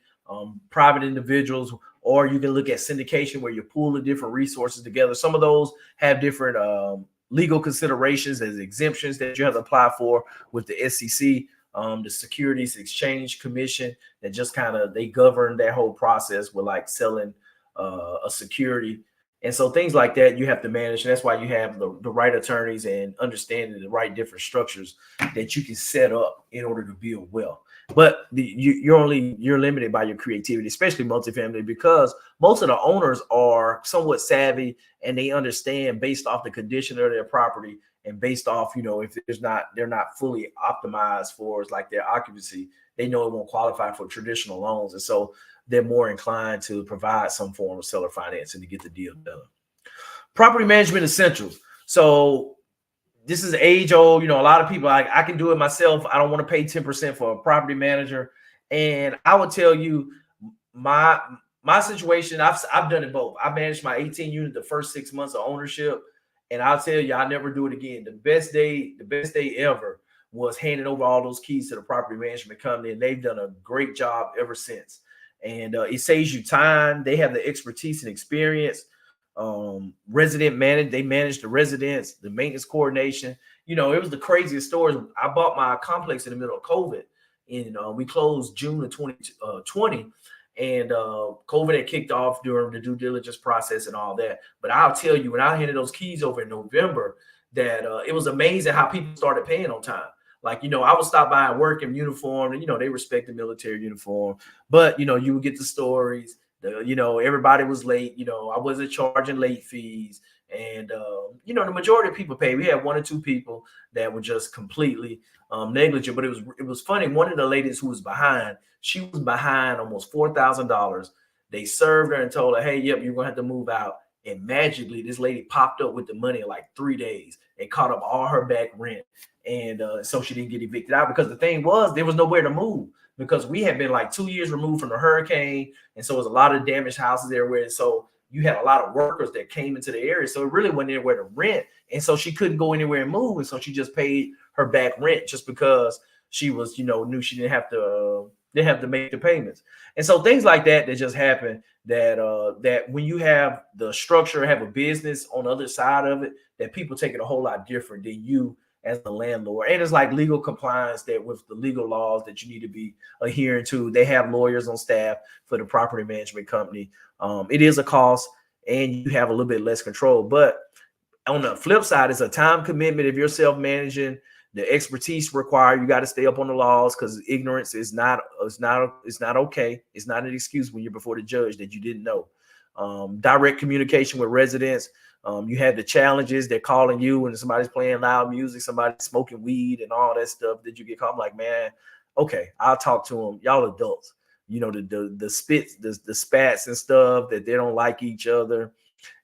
private individuals, or you can look at syndication where you pool the different resources together. Some of those have different legal considerations as exemptions that you have to apply for with the SEC, the Securities Exchange Commission, that just they govern that whole process with like selling a security. And so things like that you have to manage. And that's why you have the right attorneys and understanding the right different structures that you can set up in order to build wealth. But you're limited by your creativity, especially multifamily, because most of the owners are somewhat savvy and they understand based off the condition of their property and based off, if they're not fully optimized for like their occupancy, they know it won't qualify for traditional loans. And so they're more inclined to provide some form of seller financing to get the deal done. Property management essentials. So this is age old. A lot of people, I can do it myself. I don't want to pay 10% for a property manager. And I would tell you my situation, I've done it both. I managed my 18 unit the first 6 months of ownership. And I'll tell you, I'll never do it again. The best day ever was handing over all those keys to the property management company. And they've done a great job ever since. And it saves you time. They have the expertise and experience. They manage the residents, the maintenance coordination. It was the craziest stories. I bought my complex in the middle of COVID, and we closed June of 2020, and COVID had kicked off during the due diligence process and all that. But I'll tell you, when I handed those keys over in November, that it was amazing how people started paying on time. Like, I would stop by and work in uniform, and they respect the military uniform, but you would get the stories. Everybody was late. I wasn't charging late fees. And, the majority of people paid. We had 1 or 2 people that were just completely negligent. But it was funny. One of the ladies who was behind, she was behind almost $4,000. They served her and told her, hey, yep, you're going to have to move out. And magically, this lady popped up with the money in like 3 days and caught up all her back rent. And so she didn't get evicted out, because the thing was, there was nowhere to move, because we had been like 2 years removed from the hurricane. And so it was a lot of damaged houses everywhere. And so you had a lot of workers that came into the area. So it really wasn't anywhere to rent. And so she couldn't go anywhere and move. And so she just paid her back rent just because she was, knew she didn't have to make the payments. And so things like that just happen, that when you have the structure, have a business on the other side of it, that people take it a whole lot different than you as the landlord. And it's like legal compliance, that with the legal laws that you need to be adhering to. They have lawyers on staff for the property management company. It is a cost, and you have a little bit less control. But on the flip side, it's a time commitment. If you're self-managing, the expertise required, you got to stay up on the laws, because ignorance is not okay. It's not an excuse when you're before the judge that you didn't know. Direct communication with residents. You had the challenges. They're calling you when somebody's playing loud music, somebody's smoking weed and all that stuff. Did you get called? I'm like, man, okay, I'll talk to them. Y'all adults, the spits, the spats and stuff, that they don't like each other.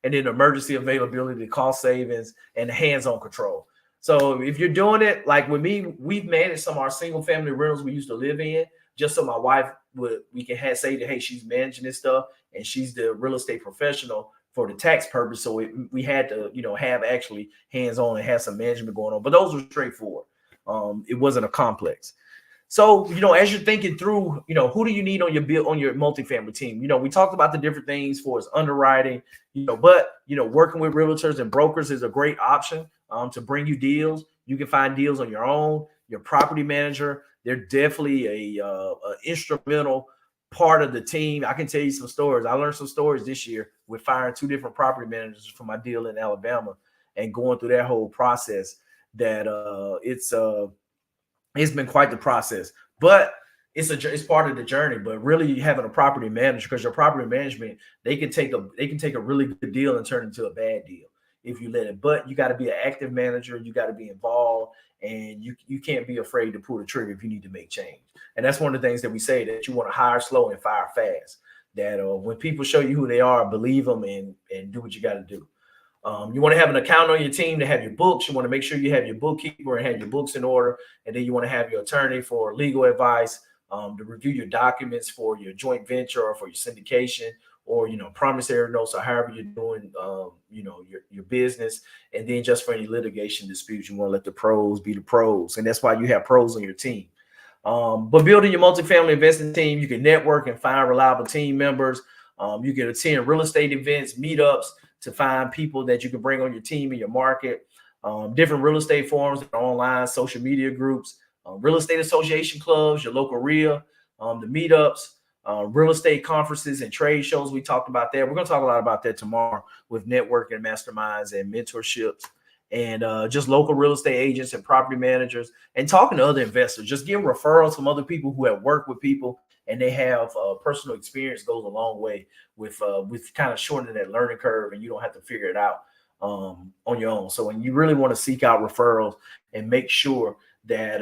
And then emergency availability, cost savings, and hands-on control. So if you're doing it, like with me, we've managed some of our single family rentals we used to live in, just so my wife we can say that, hey, she's managing this stuff and she's the real estate professional for the tax purpose. So we had to, have actually hands-on and have some management going on. But those were straightforward. It wasn't a complex. So, as you're thinking through, who do you need on your multifamily team? We talked about the different things for its underwriting, but, working with realtors and brokers is a great option to bring you deals. You can find deals on your own. Your property manager, they're definitely a instrumental part of the team. I can tell you some stories. I learned some stories this year with firing 2 different property managers for my deal in Alabama, and going through that whole process. That it's been quite the process, but it's part of the journey. But really, having a property manager, because your property management, they can take a really good deal and turn it into a bad deal if you let it. But you got to be an active manager. You got to be involved, and you can't be afraid to pull the trigger if you need to make change. And that's one of the things that we say, that you want to hire slow and fire fast. That when people show you who they are, believe them and do what you got to do. You want to have an accountant on your team to have your books. You want to make sure you have your bookkeeper and have your books in order. And then you want to have your attorney for legal advice, to review your documents for your joint venture or for your syndication, or, promissory notes, or however you're doing, your business. And then just for any litigation disputes, you want to let the pros be the pros. And that's why you have pros on your team. But building your multifamily investing team, you can network and find reliable team members. You can attend real estate events, meetups, to find people that you can bring on your team in your market. Different real estate forums, online social media groups, real estate association clubs, your local RIA, the meetups, real estate conferences and trade shows. We talked about that. We're going to talk a lot about that tomorrow with networking, masterminds, and mentorships. and just local real estate agents and property managers, and talking to other investors. Just getting referrals from other people who have worked with people and they have personal experience goes a long way with kind of shortening that learning curve, and you don't have to figure it out on your own. So when you really want to seek out referrals and make sure that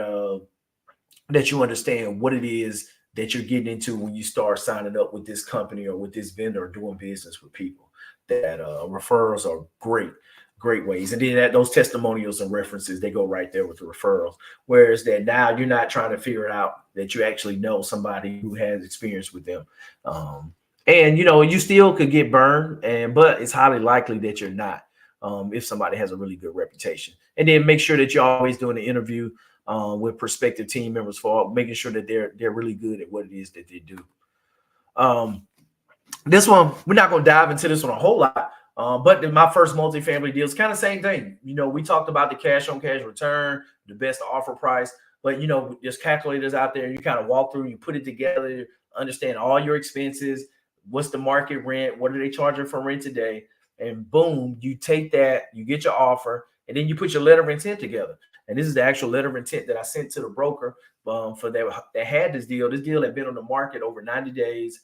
that you understand what it is that you're getting into when you start signing up with this company or with this vendor or doing business with people, that referrals are great ways. And then those testimonials and references, they go right there with the referrals. Whereas that now you're not trying to figure it out, that you actually know somebody who has experience with them. And, you still could get burned, but it's highly likely that you're not, if somebody has a really good reputation. And then make sure that you're always doing an interview with prospective team members for making sure that they're really good at what it is that they do. This one, we're not going to dive into this one a whole lot, but my first multifamily deal is kind of same thing. We talked about the cash on cash return, the best offer price, but there's calculators out there. You kind of walk through, you put it together, understand all your expenses, what's the market rent, what are they charging for rent today, and boom, you take that, you get your offer, and then you put your letter of intent together. And this is the actual letter of intent that I sent to the broker for that had this deal. This deal had been on the market over 90 days.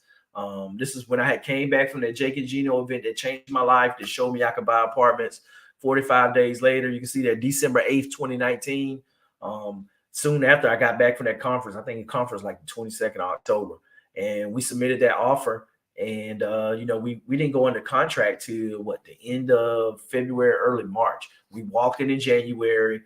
This is when I had came back from that Jake and Gino event that changed my life, that showed me I could buy apartments. 45 days later, you can see that December 8th, 2019. Soon after I got back from that conference, I think the conference like the 22nd of October, and we submitted that offer. And, we didn't go into contract till the end of February, early March. We walked in January.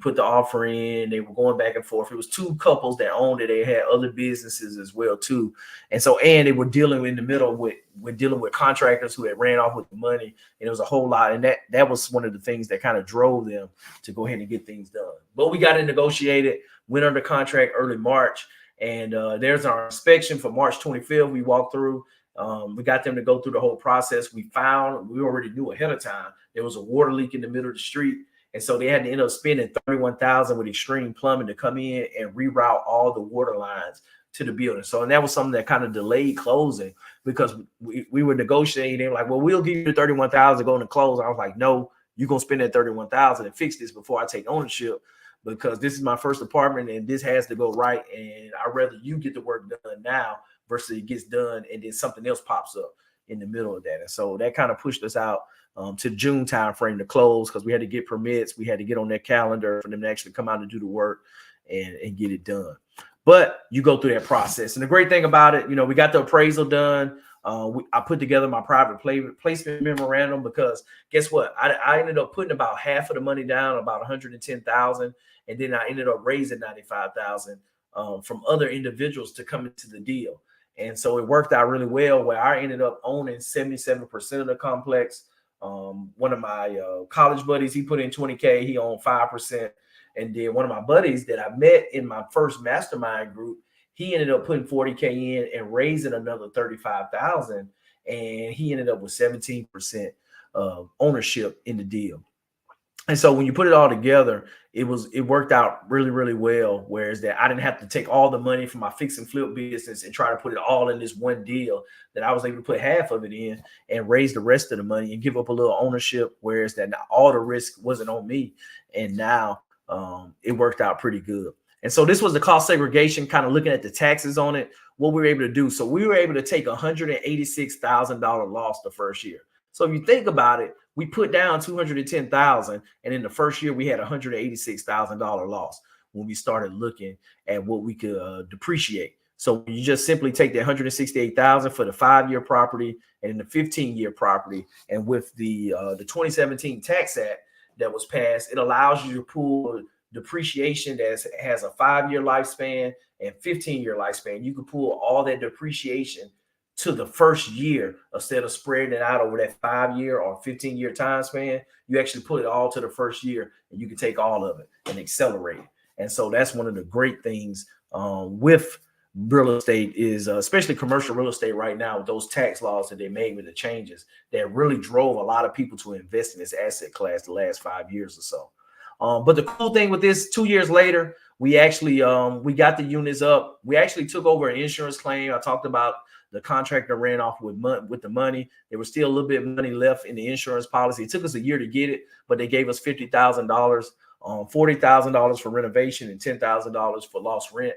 Put the offer in. They were going back and forth. It was two couples that owned it. They had other businesses as well too, and they were dealing in the middle with dealing with contractors who had ran off with the money, and it was a whole lot. And that was one of the things that kind of drove them to go ahead and get things done. But we got it negotiated, went under contract early March, and there's our inspection for March 25th. We walked through. We got them to go through the whole process. We already knew ahead of time there was a water leak in the middle of the street. And so they had to end up spending $31,000 with Extreme Plumbing to come in and reroute all the water lines to the building. So, and that was something that kind of delayed closing, because we were negotiating. They were like, well, we'll give you the $31,000 to go into close. I was like, no, you're going to spend that $31,000 and fix this before I take ownership, because this is my first apartment and this has to go right. And I'd rather you get the work done now versus it gets done and then something else pops up in the middle of that. And so that kind of pushed us out to June timeframe to close, because we had to get permits. We had to get on their calendar for them to actually come out and do the work and get it done. But you go through that process. And the great thing about it, we got the appraisal done. I put together my private placement memorandum, because guess what? I ended up putting about half of the money down, about $110,000. And then I ended up raising $95,000 from other individuals to come into the deal. And so it worked out really well, where I ended up owning 77% of the complex. One of my college buddies, he put in $20K, he owned 5%. And then one of my buddies that I met in my first mastermind group, he ended up putting $40K in and raising another $35,000. And he ended up with 17% ownership in the deal. And so when you put it all together, it worked out really, really well. Whereas that I didn't have to take all the money from my fix and flip business and try to put it all in this one deal, that I was able to put half of it in and raise the rest of the money and give up a little ownership. Whereas that all the risk wasn't on me. And now it worked out pretty good. And so this was the cost segregation, kind of looking at the taxes on it, what we were able to do. So we were able to take $186,000 loss the first year. So if you think about it, we put down $210,000, and in the first year we had $186,000 loss when we started looking at what we could depreciate. So you just simply take the $168,000 for the 5-year property and in the 15-year property, and with the 2017 Tax Act that was passed, it allows you to pull depreciation that has a 5-year lifespan and 15-year lifespan. You can pull all that depreciation to the first year instead of spreading it out over that 5-year or 15-year time span. You actually put it all to the first year, and you can take all of it and accelerate it. And so that's one of the great things with real estate is, especially commercial real estate right now, with those tax laws that they made with the changes that really drove a lot of people to invest in this asset class the last 5 years or so. But the cool thing with this, 2 years later, we actually we got the units up. We actually took over an insurance claim. I talked about The contractor ran off with the money. There was still a little bit of money left in the insurance policy. It took us a year to get it, but they gave us $50,000, $40,000 for renovation, and $10,000 for lost rent.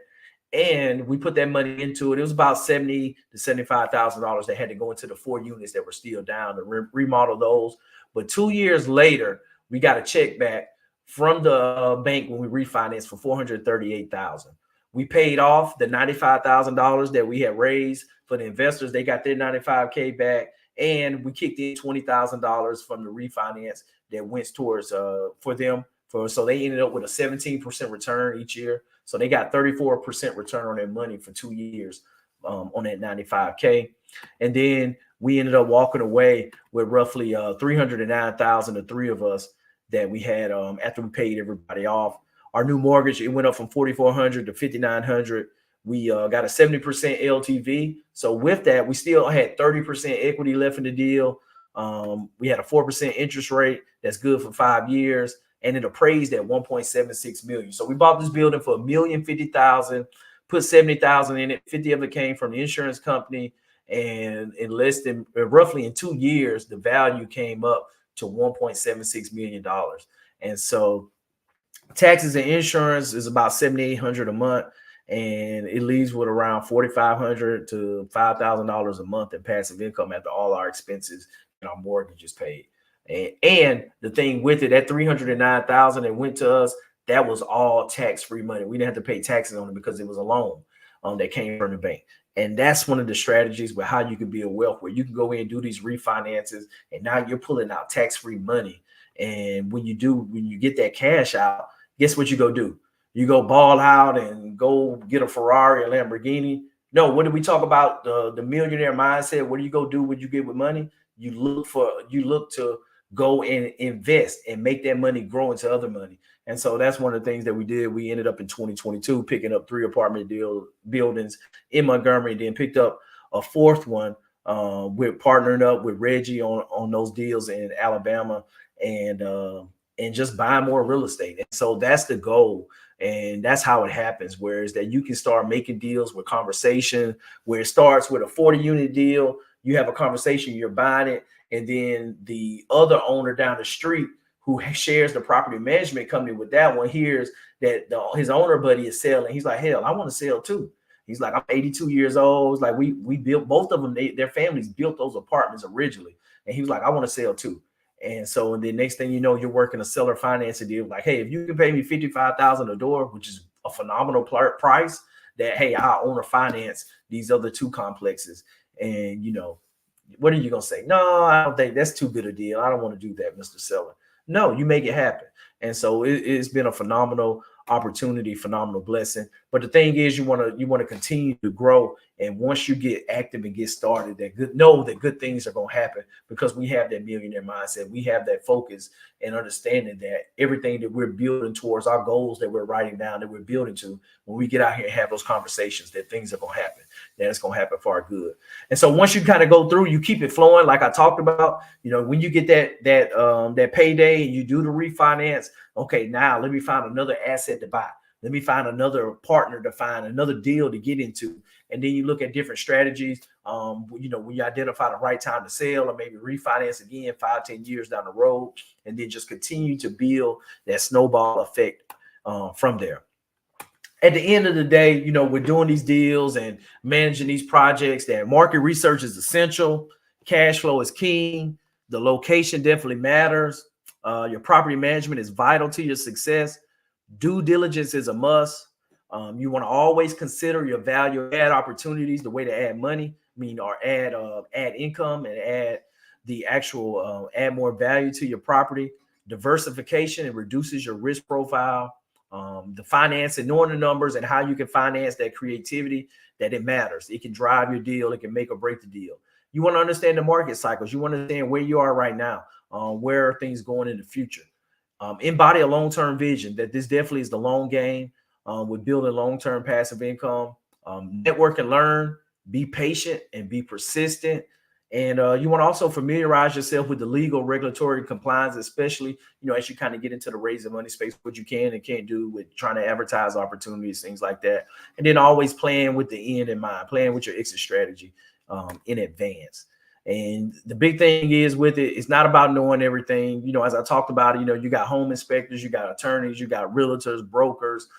And we put that money into it. It was about $70,000 to $75,000 that had to go into the 4 units that were still down to remodel those. But 2 years later, we got a check back from the bank when we refinanced for $438,000. We paid off the $95,000 that we had raised for the investors. They got their $95K back, and we kicked in $20,000 from the refinance that went towards for them. So they ended up with a 17% return each year. So they got 34% return on their money for 2 years on that 95K. And then we ended up walking away with roughly $309,000, the three of us, that we had after we paid everybody off. Our new mortgage, it went up from $4,400 to $5,900. We got a 70% LTV. So with that, we still had 30% equity left in the deal. We had a 4% interest rate that's good for 5 years, and it appraised at $1.76 million. So we bought this building for $1,050,000, put $70,000 in it. 50 of it came from the insurance company, and in less than roughly in 2 years, the value came up to $1.76 million. And so taxes and insurance is about $7,800 a month, and it leaves with around $4,500 to $5,000 a month in passive income after all our expenses and our mortgage is paid. And the thing with it, that $309,000 that went to us, that was all tax-free money. We didn't have to pay taxes on it because it was a loan that came from the bank. And that's one of the strategies with how you can build wealth, where you can go in and do these refinances, and now you're pulling out tax-free money. And when you get that cash out, guess what you go do? You go ball out and go get a Ferrari or Lamborghini. No, what did we talk about? The millionaire mindset. What do you go do when you get with money? You look to go and invest and make that money grow into other money. And so that's one of the things that we did. We ended up in 2022 picking up 3 apartment buildings in Montgomery, and then picked up a 4th one. We're partnering up with Reggie on those deals in Alabama, and just buy more real estate. And so that's the goal. And that's how it happens, whereas that you can start making deals with conversation, where it starts with a 40-unit deal. You have a conversation, you're buying it, and then the other owner down the street who shares the property management company with that one hears that his owner buddy is selling. He's like, hell, I want to sell too. He's like, I'm 82 years old. It's like we built, both of them, their families built those apartments originally. And he was like, I want to sell too. And so the next thing you know, you're working a seller financing deal. Like, hey, if you can pay me $55,000 a door, which is a phenomenal price, that, hey, I'll owner finance these other 2 complexes. And, what are you going to say? No, I don't think that's too good a deal. I don't want to do that, Mr. Seller. No, you make it happen. And so it's been a phenomenal opportunity, phenomenal blessing. But the thing is, you want to continue to grow. And once you get active and get started, know that good things are going to happen, because we have that millionaire mindset. We have that focus and understanding that everything that we're building towards, our goals that we're writing down, that we're building to, when we get out here and have those conversations, that things are going to happen, that it's going to happen for our good. And so once you kind of go through, you keep it flowing, like I talked about, when you get that payday and you do the refinance, okay, now let me find another asset to buy. Let me find another partner to find, another deal to get into. And then you look at different strategies. When you identify the right time to sell, or maybe refinance again 5-10 years down the road, and then just continue to build that snowball effect from there. At the end of the day, we're doing these deals and managing these projects. That market research is essential. Cash flow is king. The location definitely matters. Your property management is vital to your success. Due diligence is a must. You want to always consider your value add opportunities, the way to add money, or add income and add the actual add more value to your property. Diversification, it reduces your risk profile. The finance and knowing the numbers and how you can finance that creativity, that it matters. It can drive your deal. It can make or break the deal. You want to understand the market cycles. You want to understand where you are right now, where are things going in the future. Embody a long-term vision, that this definitely is the long game with building long-term passive income. Network and learn, be patient and be persistent. And you want to also familiarize yourself with the legal, regulatory compliance, especially, as you kind of get into the raising money space, what you can and can't do with trying to advertise opportunities, things like that. And then always playing with the end in mind, playing with your exit strategy. in advance. And the big thing is with it, it's not about knowing everything. You know, as I talked about, you know, you got home inspectors, you got attorneys, you got realtors, brokers,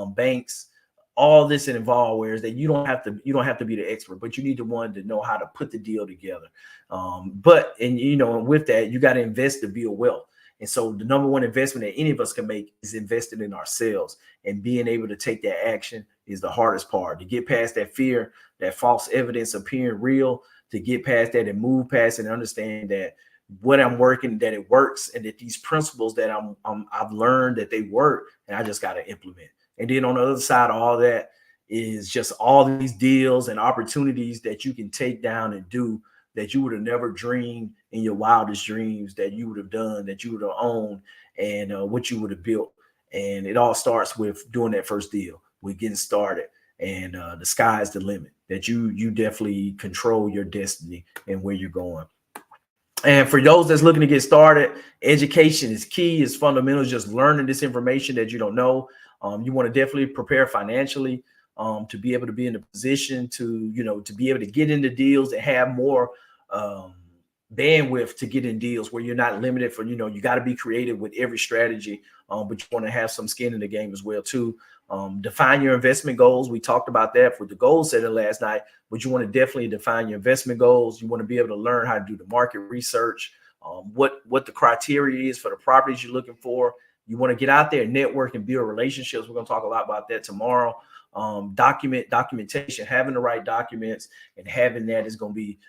banks, all this involved, whereas that you don't have to be the expert, but you need the one to know how to put the deal together. And you know, with that, you got to invest to build wealth. And so the number one investment that any of us can make is investing in ourselves, and being able to take that action is the hardest part. To get past that fear, that false evidence appearing real, to get past that and move past it and understand that what I'm working, that it works, and that these principles that I've learned that they work, and I just got to implement. And then on the other side of all that is just all these deals and opportunities that you can take down and do that you would have never dreamed in your wildest dreams that you would have done, that you would have owned, and what you would have built. And it all starts with doing that first deal, with getting started. And the sky is the limit, that you definitely control your destiny and where you're going. And for those that's looking to get started, education is key. It's fundamental. Just learning this information that you don't know. You want to definitely prepare financially to be able to be in a position to, you know, to be able to get into deals and have more bandwidth to get in deals where you're not limited for, you know, you got to be creative with every strategy, but you want to have some skin in the game as well too. Define your investment goals. We talked about that for the goal setting last night, but you want to definitely define your investment goals. You want to be able to learn how to do the market research, what the criteria is for the properties you're looking for. You want to get out there and network and build relationships. We're going to talk a lot about that tomorrow. Documentation, having the right documents, and having that is going to be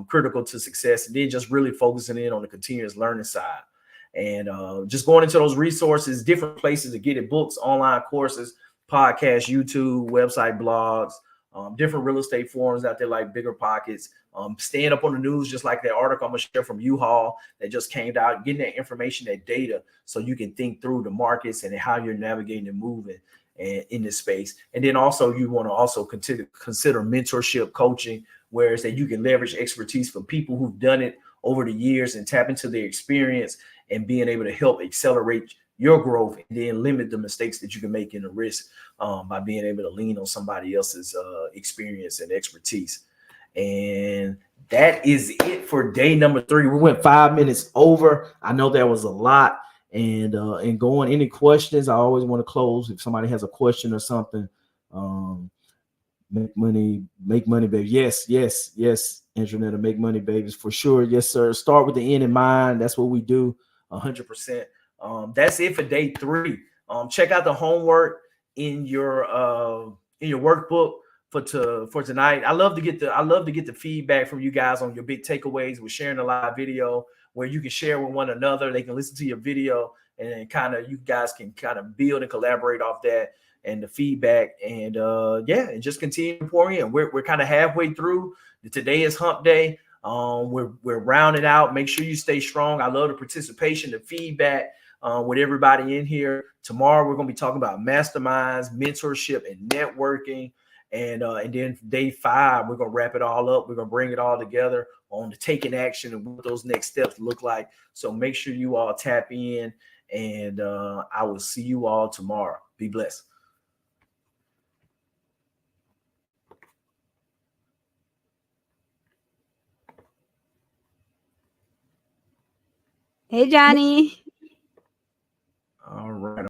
critical to success. And then just really focusing in on the continuous learning side, and just going into those resources, different places to get it: books, online courses, podcasts, YouTube, website, blogs, different real estate forums out there like Bigger Pockets, staying up on the news, just like that article I'm going to share from U-Haul that just came out, getting that information, that data, so you can think through the markets and how you're navigating and moving in this space. And then also you want to also consider mentorship coaching, whereas that you can leverage expertise from people who've done it over the years and tap into their experience and being able to help accelerate your growth, and then limit the mistakes that you can make in the risk by being able to lean on somebody else's experience and expertise. And that is it for day number 3. We went 5 minutes over. I know that was a lot. And going, any questions? I always want to close if somebody has a question or something. Make money, baby. Yes, Anjanetta, make money, babies, for sure. Yes, sir. Start with the end in mind. That's what we do, 100%. That's it for day 3. Check out the homework in your workbook for tonight. I love to get the feedback from you guys on your big takeaways. We're sharing a live video where you can share with one another. They can listen to your video, and kind of you guys can kind of build and collaborate off that and the feedback. And and just continue to pour in. We're kind of halfway through. Today is hump day. We're rounding out. Make sure you stay strong. I love the participation, the feedback with everybody in here. Tomorrow we're going to be talking about masterminds, mentorship, and networking. And then day 5, we're going to wrap it all up. We're going to bring it all together on the taking action and what those next steps look like. So make sure you all tap in, and I will see you all tomorrow. Be blessed. Hey, Johnny. All right.